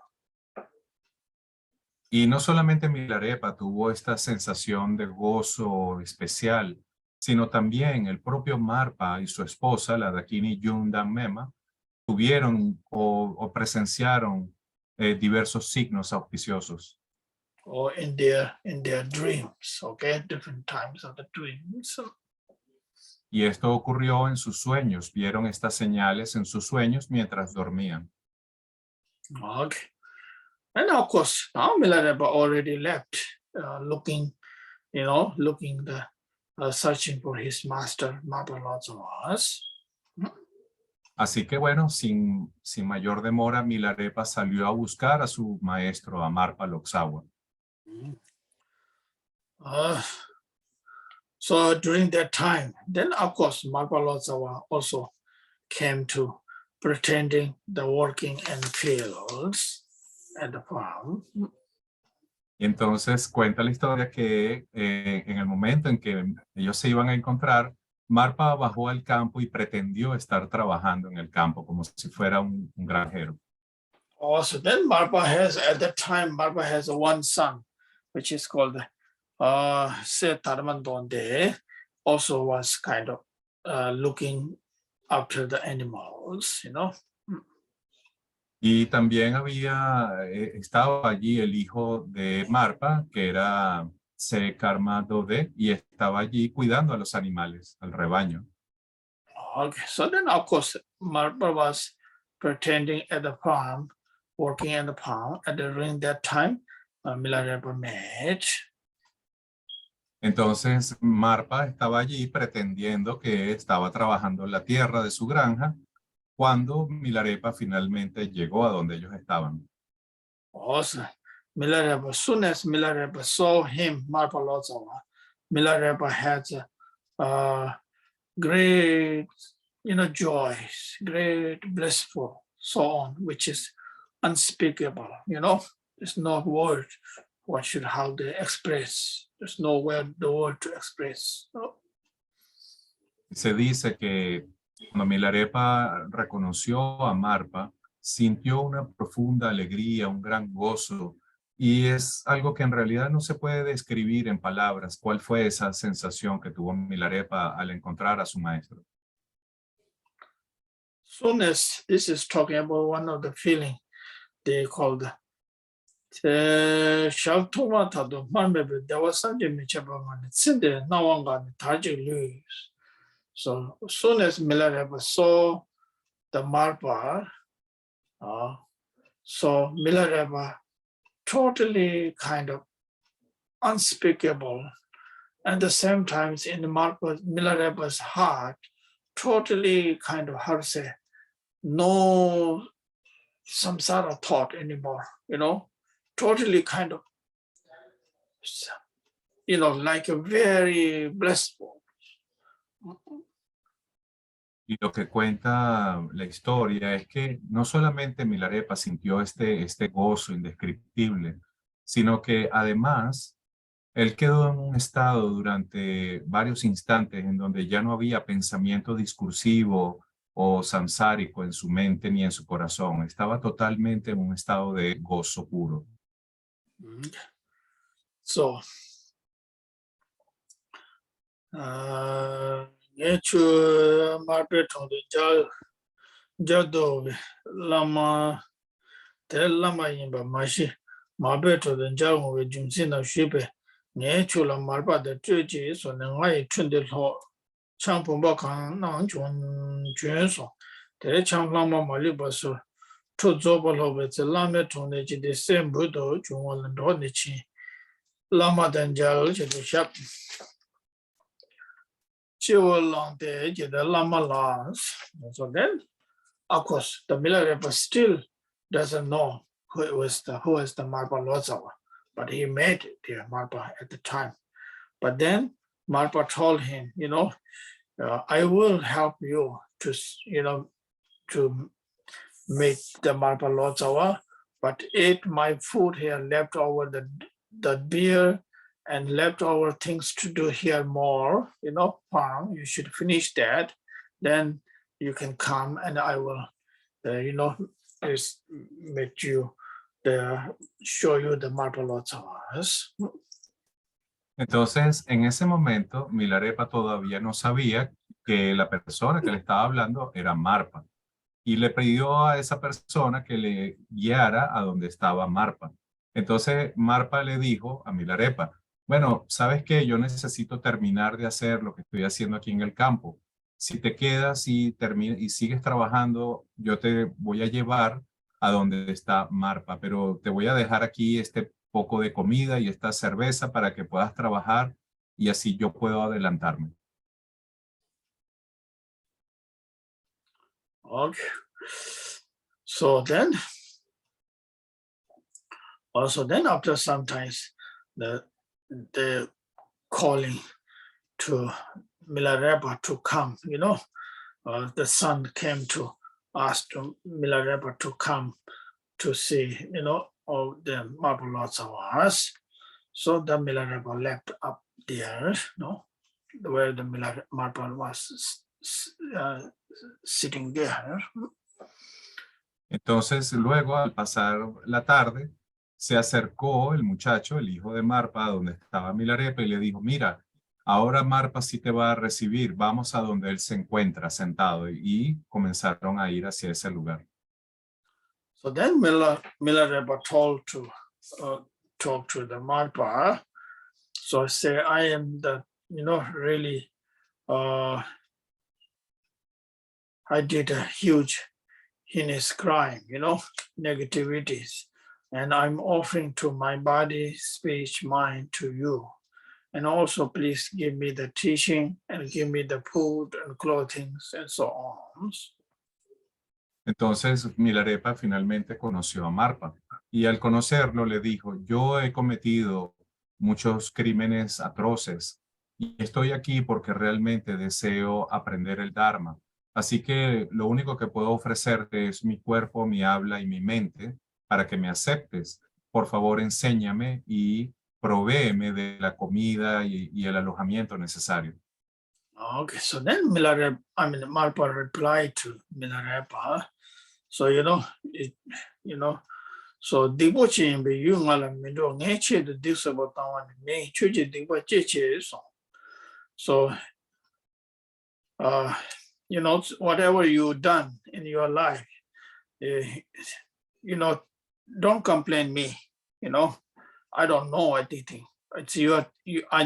Y no solamente Milarepa tuvo esta sensación de gozo especial, sino también el propio Marpa y su esposa, la Dakini Yundamema, tuvieron o presenciaron diversos signos auspiciosos. Or in their dreams, okay, different times of the dreams. Y esto ocurrió en sus sueños. Vieron estas señales en sus sueños mientras dormían. Okay. And of course, now Milarepa already left, looking, searching for his master, Marpa Lotsawas. Así que bueno, sin mayor demora, Milarepa salió a buscar a su maestro, a Marpa Loksawa. So during that time, then of course, Marpa Lotsawa also came to pretending the working in fields at the farm. Y entonces cuenta la historia que en el momento en que ellos se iban a encontrar, Marpa bajó al campo y pretendió estar trabajando en el campo como si fuera un granjero. Also, then Marpa has, at that time, Marpa has one son, which is called Setarmandonde, also was kind of looking after the animals, Y también estaba allí el hijo de Marpa, que era Sekarma Dode, y estaba allí cuidando a los animales, al rebaño. Okay, so then of course Marpa was pretending at the farm, working at the farm. During that time, Milarepa met. Entonces Marpa estaba allí pretendiendo que estaba trabajando en la tierra de su granja, cuando Milarepa finalmente llegó a donde ellos estaban. Also, Milarepa, as soon as Milarepa saw him, Marpa Lotsawa, Milarepa had great, joy, great blissful, so on, which is unspeakable, there's no word how to express. There's no word to express. No? Se dice que cuando Milarepa reconoció a Marpa, sintió una profunda alegría, un gran gozo, y es algo que en realidad no se puede describir en palabras. ¿Cuál fue esa sensación que tuvo Milarepa al encontrar a su maestro? Soon as this is talking about one of the feeling they call the Shaltuma Tado Marmebe, there was something Michabaman, it's in the Nawangan, Tajik Lewis. So as soon as Milarepa saw the Marpa, so Milarepa totally kind of unspeakable, and at the same time in the Milarepa's heart, totally kind of, how to say, no samsara thought anymore, totally kind of, like a very blissful. Y lo que cuenta la historia es que no solamente Milarepa sintió este gozo indescriptible, sino que además él quedó en un estado durante varios instantes en donde ya no había pensamiento discursivo o samsárico en su mente ni en su corazón. Estaba totalmente en un estado de gozo puro. So, Yechu Marpe Tondi Jado Lama Tel Lama Yimba Mashi Marpe Tondi Jago Jumsina Shipe Yechu La Marpa the Treji so Nangai Tundi Ho Champumba Kan Nan Chun Junso Tere Champ Lama Malibaso To Zobalo with the Lama Tondi the same Budo Junwal and Ronichi Lama Danjal to the shop. Long day, the Lama laws. So then, of course, the Milarepa still doesn't know who is the Marpa Lotsawa, but he made it dear Marpa at the time. But then Marpa told him, I will help you to, to make the Marpa Lotsawa, but eat my food here, left over the beer and leftover things to do here more, farm, you should finish that. Then you can come and I will, make you, show you the Marpa Lotsawas. Entonces, en ese momento, Milarepa todavía no sabía que la persona que le estaba hablando era Marpa. Y le pidió a esa persona que le guiara a donde estaba Marpa. Entonces, Marpa le dijo a Milarepa, bueno, ¿sabes qué? Yo necesito terminar de hacer lo que estoy haciendo aquí en el campo. Si te quedas y sigues trabajando, yo te voy a llevar a donde está Marpa, pero te voy a dejar aquí este poco de comida y esta cerveza para que puedas trabajar y así yo puedo adelantarme. Okay. So then after some times, the calling to Milarepa to come, the son came to ask Milarepa to come to see, all the Marpa Lotsawas. So the Milarepa left up there, where the Marpa was sitting there. Entonces, luego, al pasar la tarde, se acercó el muchacho, el hijo de Marpa, donde estaba Milarepa, y le dijo, mira, ahora Marpa sí te va a recibir, vamos a donde él se encuentra sentado, y comenzaron a ir hacia ese lugar. So then Milarepa told to talk to the Marpa. So say, I am the, really, I did a huge heinous crime, negativities. And I'm offering to my body, speech, mind to you. And also please give me the teaching and give me the food and clothing and so on. Entonces Milarepa finalmente conoció a Marpa y al conocerlo le dijo, yo he cometido muchos crímenes atroces y estoy aquí porque realmente deseo aprender el Dharma. Así que lo único que puedo ofrecerte es mi cuerpo, mi habla y mi mente para que me aceptes. Por favor, enséñame y provéeme de la comida y el alojamiento necesario. Okay, so then Marpa replied to Milarepa. So, so Digbo Chin be you ngala mindo ngeche the disable tawan me chuji Digbo cheche so. So, whatever you've done in your life, don't complain me, I don't know anything. It's I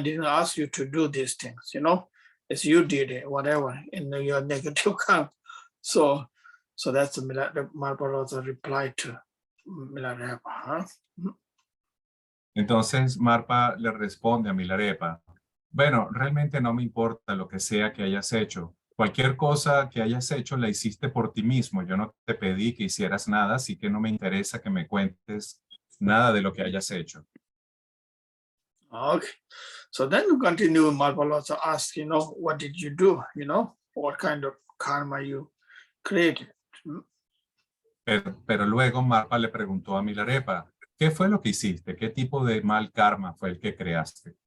didn't ask you to do these things, it's you did it, whatever, in your negative count. So that's the Marpa Lotsa reply to Milarepa. Entonces Marpa le responde a Milarepa, bueno, realmente no me importa lo que sea que hayas hecho. Cualquier cosa que hayas hecho la hiciste por ti mismo. Yo no te pedí que hicieras nada, así que no me interesa que me cuentes nada de lo que hayas hecho. Okay. So then you continue, Marpa Lotsa asks, what did you do? What kind of karma you created? Pero luego Marpa le preguntó a Milarepa, ¿qué fue lo que hiciste? ¿Qué tipo de mal karma fue el que creaste?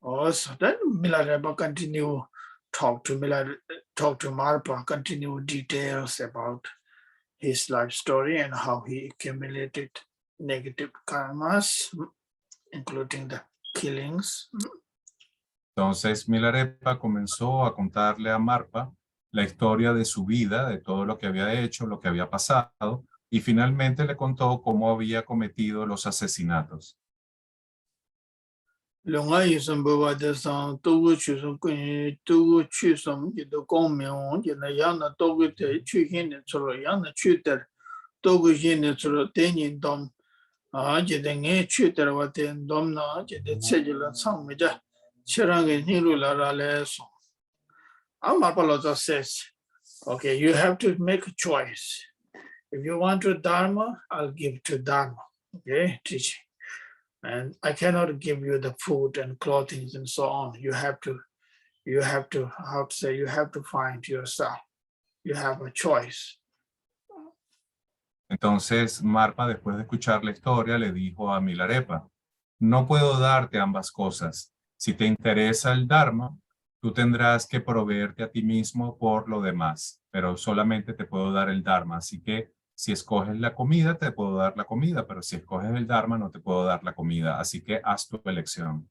Oh, so then Milarepa continue talk to Marpa, continue details about his life story and how he accumulated negative karmas, including the killings. Entonces Milarepa comenzó a contarle a Marpa la historia de su vida, de todo lo que había hecho, lo que había pasado, y finalmente le contó cómo había cometido los asesinatos. Marpa Lotsa says, okay, you have to make a choice. If you want to Dharma, I'll give to Dharma, okay, teaching. And I cannot give you the food and clothing and so on. You have to, how to say, you have to find yourself. You have a choice. Entonces Marpa, después de escuchar la historia, le dijo a Milarepa, no puedo darte ambas cosas. Si te interesa el Dharma, tú tendrás que proveerte a ti mismo por lo demás, pero solamente te puedo dar el Dharma. Así que si escoges la comida, te puedo dar la comida, pero si escoges el Dharma, no te puedo dar la comida. Así que haz tu elección.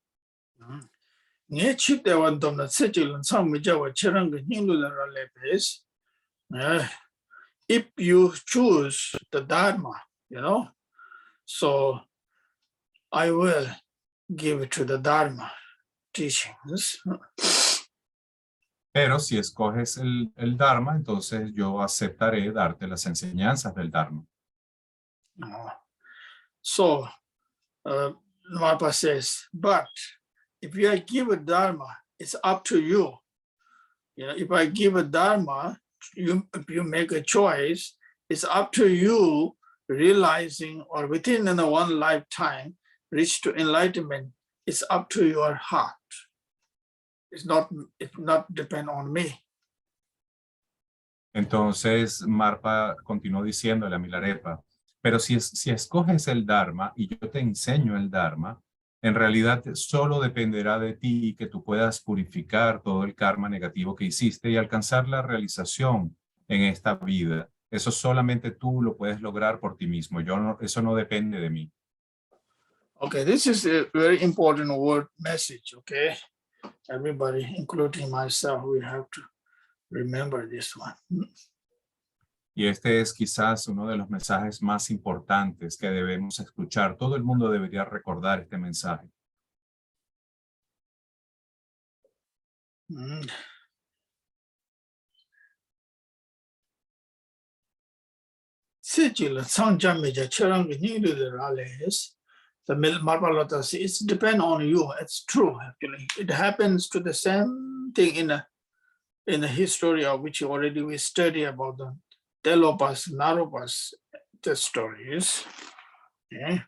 If you choose the Dharma, so I will give it to the Dharma teachings. Pero si escoges el Dharma, entonces yo aceptaré darte las enseñanzas del Dharma. So, Marpa says, but if you give a Dharma, it's up to you. If I give a Dharma, if you make a choice, it's up to you realizing or within one lifetime, reach to enlightenment. It's up to your heart. It's not depend on me. Entonces Marpa continuó diciéndole a Milarepa, pero si escoges el Dharma y yo te enseño el Dharma, en realidad solo dependerá de ti que tú puedas purificar todo el karma negativo que hiciste y alcanzar la realización en esta vida. Eso solamente tú lo puedes lograr por ti mismo. Eso no depende de mí. Okay, this is a very important word message, okay? Everybody, including myself, we have to remember this one. Y este es quizás uno de los mensajes más importantes que debemos escuchar. Todo el mundo debería recordar este mensaje. The Marpa says, it depends on you. It's true, actually. It happens to the same thing in the history of which already we study about the Telopas, Naropas, the stories. Okay.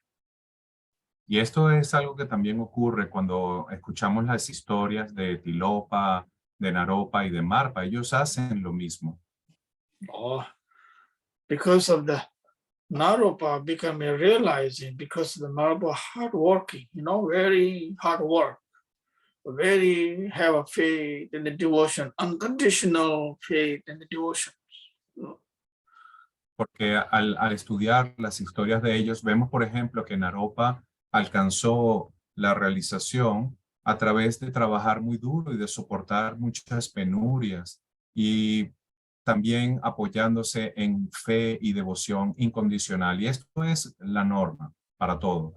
Y esto es algo que también ocurre cuando escuchamos las historias de Tilopa, de Naropa y de Marpa. Ellos hacen lo mismo. Oh, because of the Naropa becoming realizing, because the Naropa hardworking, very hard work, very have a faith in the devotion, unconditional faith in the devotion. Porque al estudiar las historias de ellos, vemos, por ejemplo, que Naropa alcanzó la realización a través de trabajar muy duro y de soportar muchas penurias y también apoyándose en fe y devoción incondicional. Y esto es la norma para todo.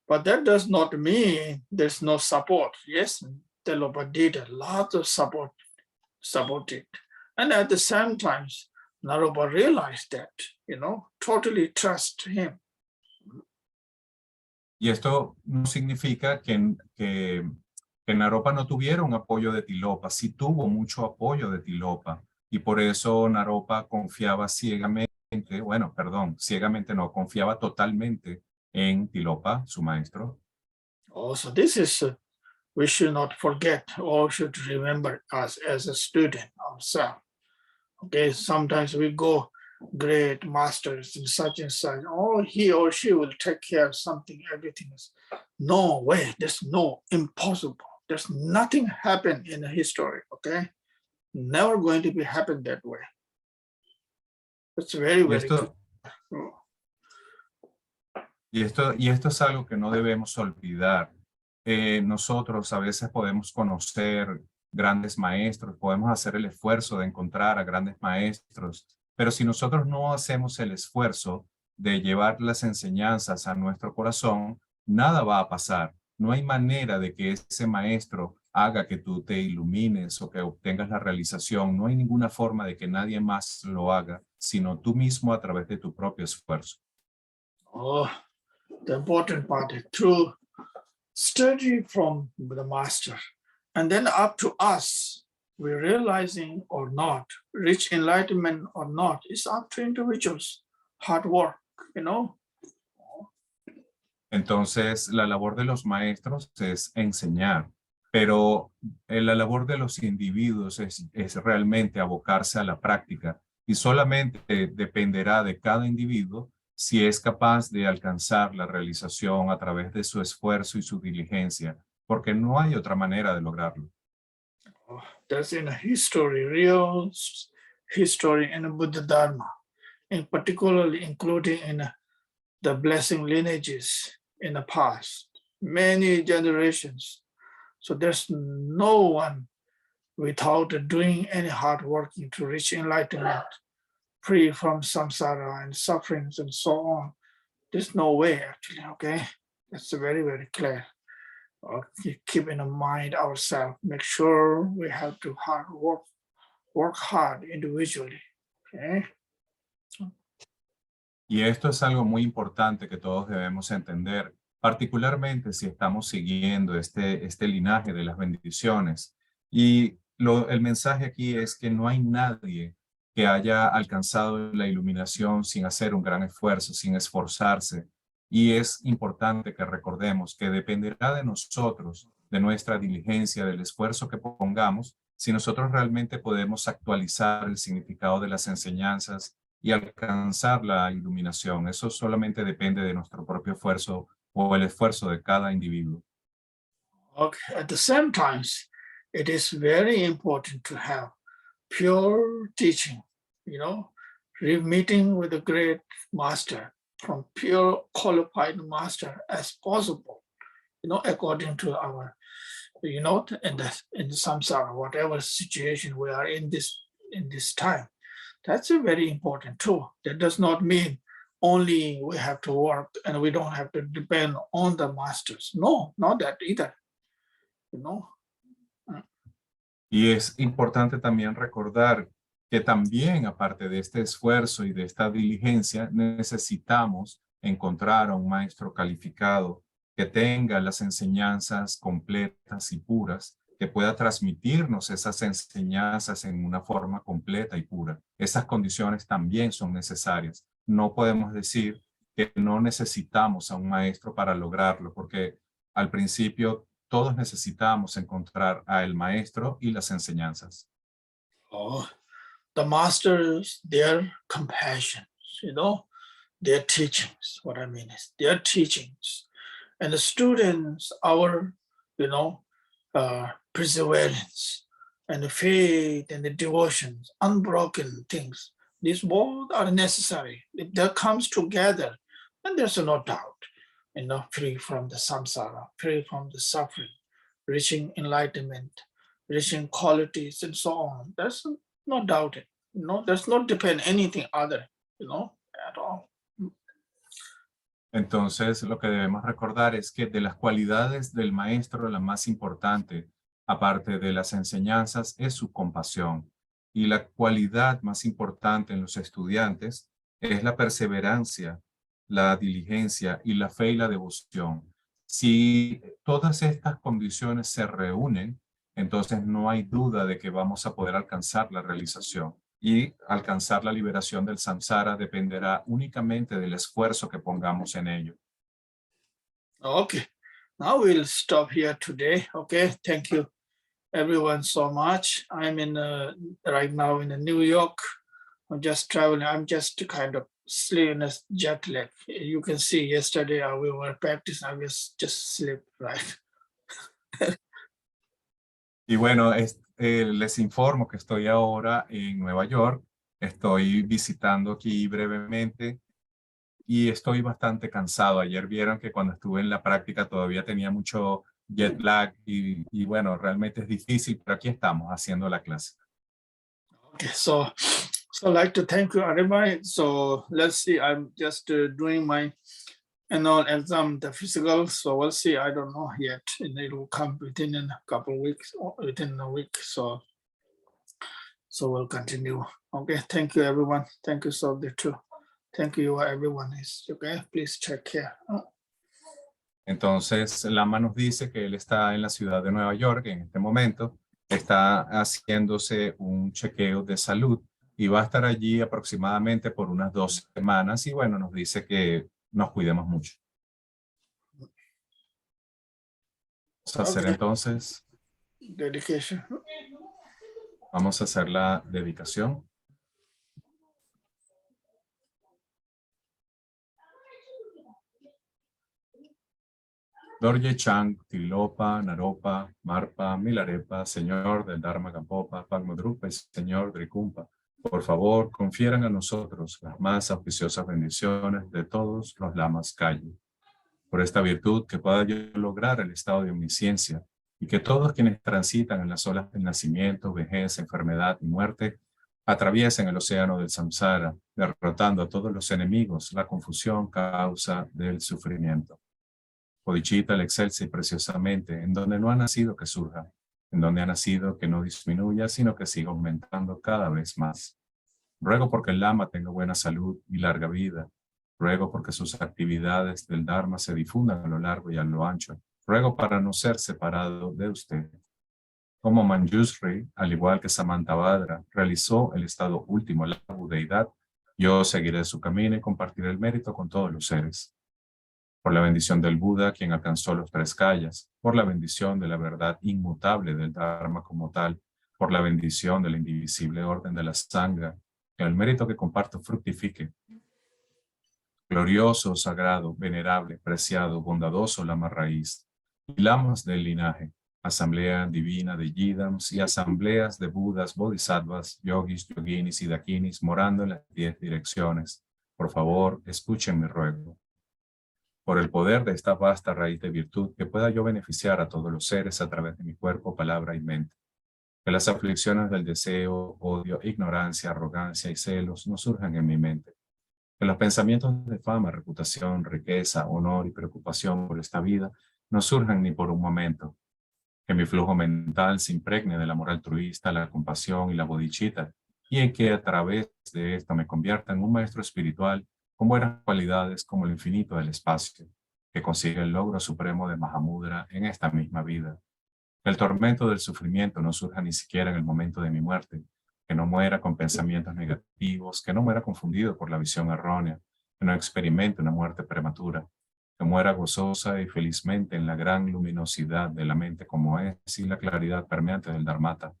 But that does not mean there's no support. Yes, Telopa did a lot of supported. And at the same time, Naropa realized that, totally trust him. Y esto no significa que Naropa no tuviera un apoyo de Tilopa. Sí tuvo mucho apoyo de Tilopa. Y por eso Naropa confiaba ciegamente, ciegamente no, confiaba totalmente en Tilopa, su maestro. Also, this is, we should not forget, or should remember us as a student ourselves. Okay, sometimes we go great masters in such and such. Oh, he or she will take care of something, everything is. No way, there's no impossible. There's nothing happen in the history, okay? Never going to be happen that way. It's very, very good. Y esto es algo que no debemos olvidar. Nosotros a veces podemos conocer grandes maestros, podemos hacer el esfuerzo de encontrar a grandes maestros, pero si nosotros no hacemos el esfuerzo de llevar las enseñanzas a nuestro corazón, nada va a pasar. No hay manera de que ese maestro haga que tú te ilumines o que obtengas la realización. No hay ninguna forma de que nadie más lo haga, sino tú mismo a través de tu propio esfuerzo. Oh, the important part is to study from the master, and then up to us we realizing or not, reach enlightenment or not, it's up to individuals, hard work, you know. Entonces, la labor de los maestros es enseñar, pero la labor de los individuos es realmente abocarse a la práctica y solamente dependerá de cada individuo si es capaz de alcanzar la realización a través de su esfuerzo y su diligencia, porque no hay otra manera de lograrlo. That's in a history, real history in the Buddha Dharma, and particularly including in the blessing lineages in the past, many generations. So there's no one without doing any hard working to reach enlightenment, free from samsara and sufferings and so on. There's no way actually, okay? That's very, very clear. Keep in mind ourselves, make sure we have to work hard individually, okay? Y esto es algo muy importante que todos debemos entender, particularmente si estamos siguiendo este linaje de las bendiciones. Y el mensaje aquí es que no hay nadie que haya alcanzado la iluminación sin hacer un gran esfuerzo, sin esforzarse. Y es importante que recordemos que dependerá de nosotros, de nuestra diligencia, del esfuerzo que pongamos, si nosotros realmente podemos actualizar el significado de las enseñanzas y alcanzar la iluminación. Eso solamente depende de nuestro propio esfuerzo o el esfuerzo de cada individuo. Okay. At the same time, it is very important to have pure teaching, you know, meeting with a great master, from pure qualified master as possible, you know, according to our, you know, in the samsara, whatever situation we are in this time. That's a very important too. That does not mean only we have to work and we don't have to depend on the masters. No, not that either, you know. Y es importante también recordar que también, aparte de este esfuerzo y de esta diligencia, necesitamos encontrar a un maestro calificado que tenga las enseñanzas completas y puras, que pueda transmitirnos esas enseñanzas en una forma completa y pura. Esas condiciones también son necesarias. No podemos decir que no necesitamos a un maestro para lograrlo, porque al principio todos necesitamos encontrar al maestro y las enseñanzas. Oh, the masters, their compassion, you know, their teachings, what I mean is their teachings. And the students, our, you know, perseverance and the faith and the devotions, unbroken things. These both are necessary. If that comes together, then there's no doubt, you know, free from the samsara, free from the suffering, reaching enlightenment, reaching qualities and so on. There's no doubt, you know, there's not depend anything other, you know, at all. Entonces, lo que debemos recordar es que de las cualidades del maestro, la más importante, aparte de las enseñanzas, es su compasión. Y la cualidad más importante en los estudiantes es la perseverancia, la diligencia y la fe y la devoción. Si todas estas condiciones se reúnen, entonces no hay duda de que vamos a poder alcanzar la realización. Y alcanzar la liberación del samsara dependerá únicamente del esfuerzo que pongamos en ello. Okay, now we'll stop here today. Okay, thank you everyone so much. I'm in right now in New York. I'm just traveling. I'm just kind of sleep in a jet lag. You can see yesterday we were practicing. I was just sleep, right? Y bueno, les informo que estoy ahora en Nueva York. Estoy visitando aquí brevemente y estoy bastante cansado. Ayer vieron que cuando estuve en la práctica todavía tenía mucho jet lag y bueno, realmente es difícil, pero aquí estamos haciendo la clase. Okay, so I'd like to thank you, everybody. So let's see, I'm just doing my annual exam, the physical. So we'll see, I don't know yet. And it will come within a couple of weeks or within a week. So we'll continue. Okay, thank you, everyone. Thank you, Sobir, too. Thank you, everyone. Okay, please check here. Entonces, Lama nos dice que él está en la ciudad de Nueva York en este momento está haciéndose un chequeo de salud y va a estar allí aproximadamente por unas 2 semanas y bueno, nos dice que nos cuidemos mucho. Vamos a hacer Okay. entonces, Dedication. vamos a hacer la dedicación. Dorje Chang, Tilopa, Naropa, Marpa, Milarepa, Señor del Dharma Gampopa, Pagmodrupa y Señor Drikumpa, por favor, confieran a nosotros las más auspiciosas bendiciones de todos los lamas Calle. Por esta virtud que pueda yo lograr el estado de omnisciencia y que todos quienes transitan en las olas del nacimiento, vejez, enfermedad y muerte atraviesen el océano del samsara, derrotando a todos los enemigos, la confusión causa del sufrimiento. Codichita el excelsa y preciosamente, en donde no ha nacido que surja, en donde ha nacido que no disminuya, sino que siga aumentando cada vez más. Ruego porque el Lama tenga buena salud y larga vida. Ruego porque sus actividades del Dharma se difundan a lo largo y a lo ancho. Ruego para no ser separado de usted. Como Manjushri, al igual que Samantabhadra, realizó el estado último, la budeidad, yo seguiré su camino y compartiré el mérito con todos los seres. Por la bendición del Buda, quien alcanzó los 3 kayas, por la bendición de la verdad inmutable del Dharma como tal, por la bendición de la indivisible orden de la Sangha, que el mérito que comparto fructifique. Glorioso, sagrado, venerable, preciado, bondadoso Lama Raíz, y lamas del linaje, asamblea divina de Yidams y asambleas de Budas, Bodhisattvas, Yogis, Yoginis y Dakinis morando en las 10 direcciones. Por favor, escuchen mi ruego. Por el poder de esta vasta raíz de virtud, que pueda yo beneficiar a todos los seres a través de mi cuerpo, palabra y mente. Que las aflicciones del deseo, odio, ignorancia, arrogancia y celos no surjan en mi mente. Que los pensamientos de fama, reputación, riqueza, honor y preocupación por esta vida no surjan ni por un momento. Que mi flujo mental se impregne del amor altruista, la compasión y la bodhicitta, y en que a través de esto me convierta en un maestro espiritual con buenas cualidades como el infinito del espacio, que consiga el logro supremo de Mahamudra en esta misma vida. Que el tormento del sufrimiento no surja ni siquiera en el momento de mi muerte, que no muera con pensamientos negativos, que no muera confundido por la visión errónea, que no experimente una muerte prematura, que muera gozosa y felizmente en la gran luminosidad de la mente como es y la claridad permeante del Dharmata,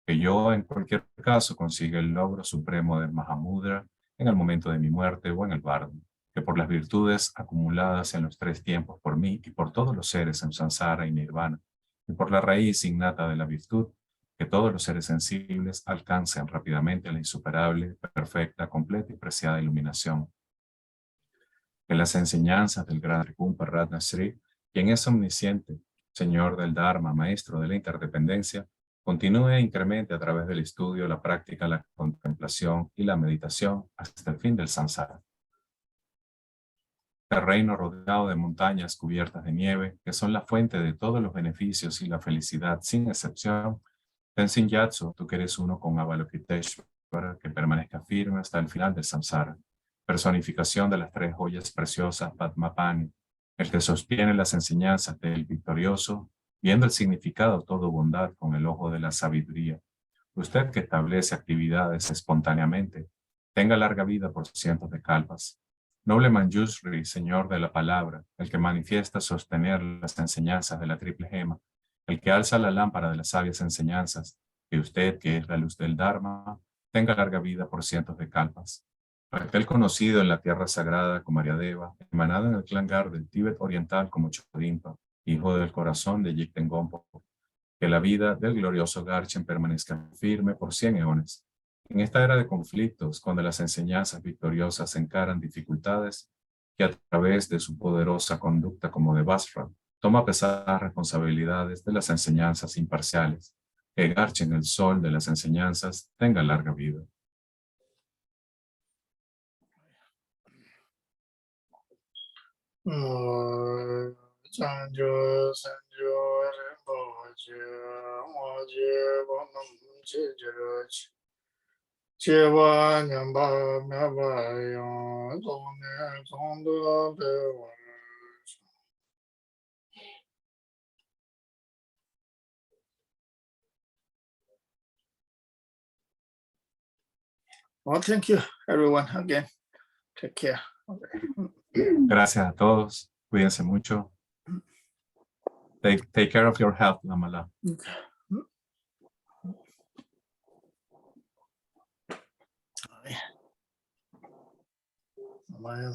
que yo en cualquier caso consiga el logro supremo del Mahamudra en el momento de mi muerte o en el bardo, que por las virtudes acumuladas en los 3 tiempos por mí y por todos los seres en Samsara y Nirvana, y por la raíz innata de la virtud, que todos los seres sensibles alcancen rápidamente la insuperable, perfecta, completa y preciada iluminación. Que las enseñanzas del gran Tripumpa Ratna Sri, quien es omnisciente, Señor del Dharma, Maestro de la interdependencia, continúe e incremente a través del estudio, la práctica, la contemplación y la meditación hasta el fin del samsara. El reino rodeado de montañas cubiertas de nieve, que son la fuente de todos los beneficios y la felicidad sin excepción, Tenzin Gyatso, tú que eres uno con Avalokiteshvara, que permanezca firme hasta el final del samsara. Personificación de las 3 joyas preciosas Padmapani, el que sostiene las enseñanzas del victorioso, viendo el significado todo bondad con el ojo de la sabiduría. Usted que establece actividades espontáneamente, tenga larga vida por cientos de kalpas. Noble Manjushri, Señor de la Palabra, el que manifiesta sostener las enseñanzas de la triple gema, el que alza la lámpara de las sabias enseñanzas, que usted, que es la luz del Dharma, tenga larga vida por cientos de kalpas. Aquel conocido en la tierra sagrada como Ariadeva, emanado en el clan Gar del Tíbet oriental como Chodimpa, hijo del corazón de Jigten Gompo, que la vida del glorioso Garchen permanezca firme por 100 eones. En esta era de conflictos, cuando las enseñanzas victoriosas encaran dificultades, que a través de su poderosa conducta como de Basra, toma pesadas responsabilidades de las enseñanzas imparciales, que Garchen, el sol de las enseñanzas, tenga larga vida. Chanjo Sanjo Rinpoche Moje Bonam Chijirach Cheba Nyamba Myaba Yon Zone Zondo Bewa Well, thank you, everyone, again. Take care. Gracias a todos. Cuídense mucho. Take care of your health, Lamala. Vaya,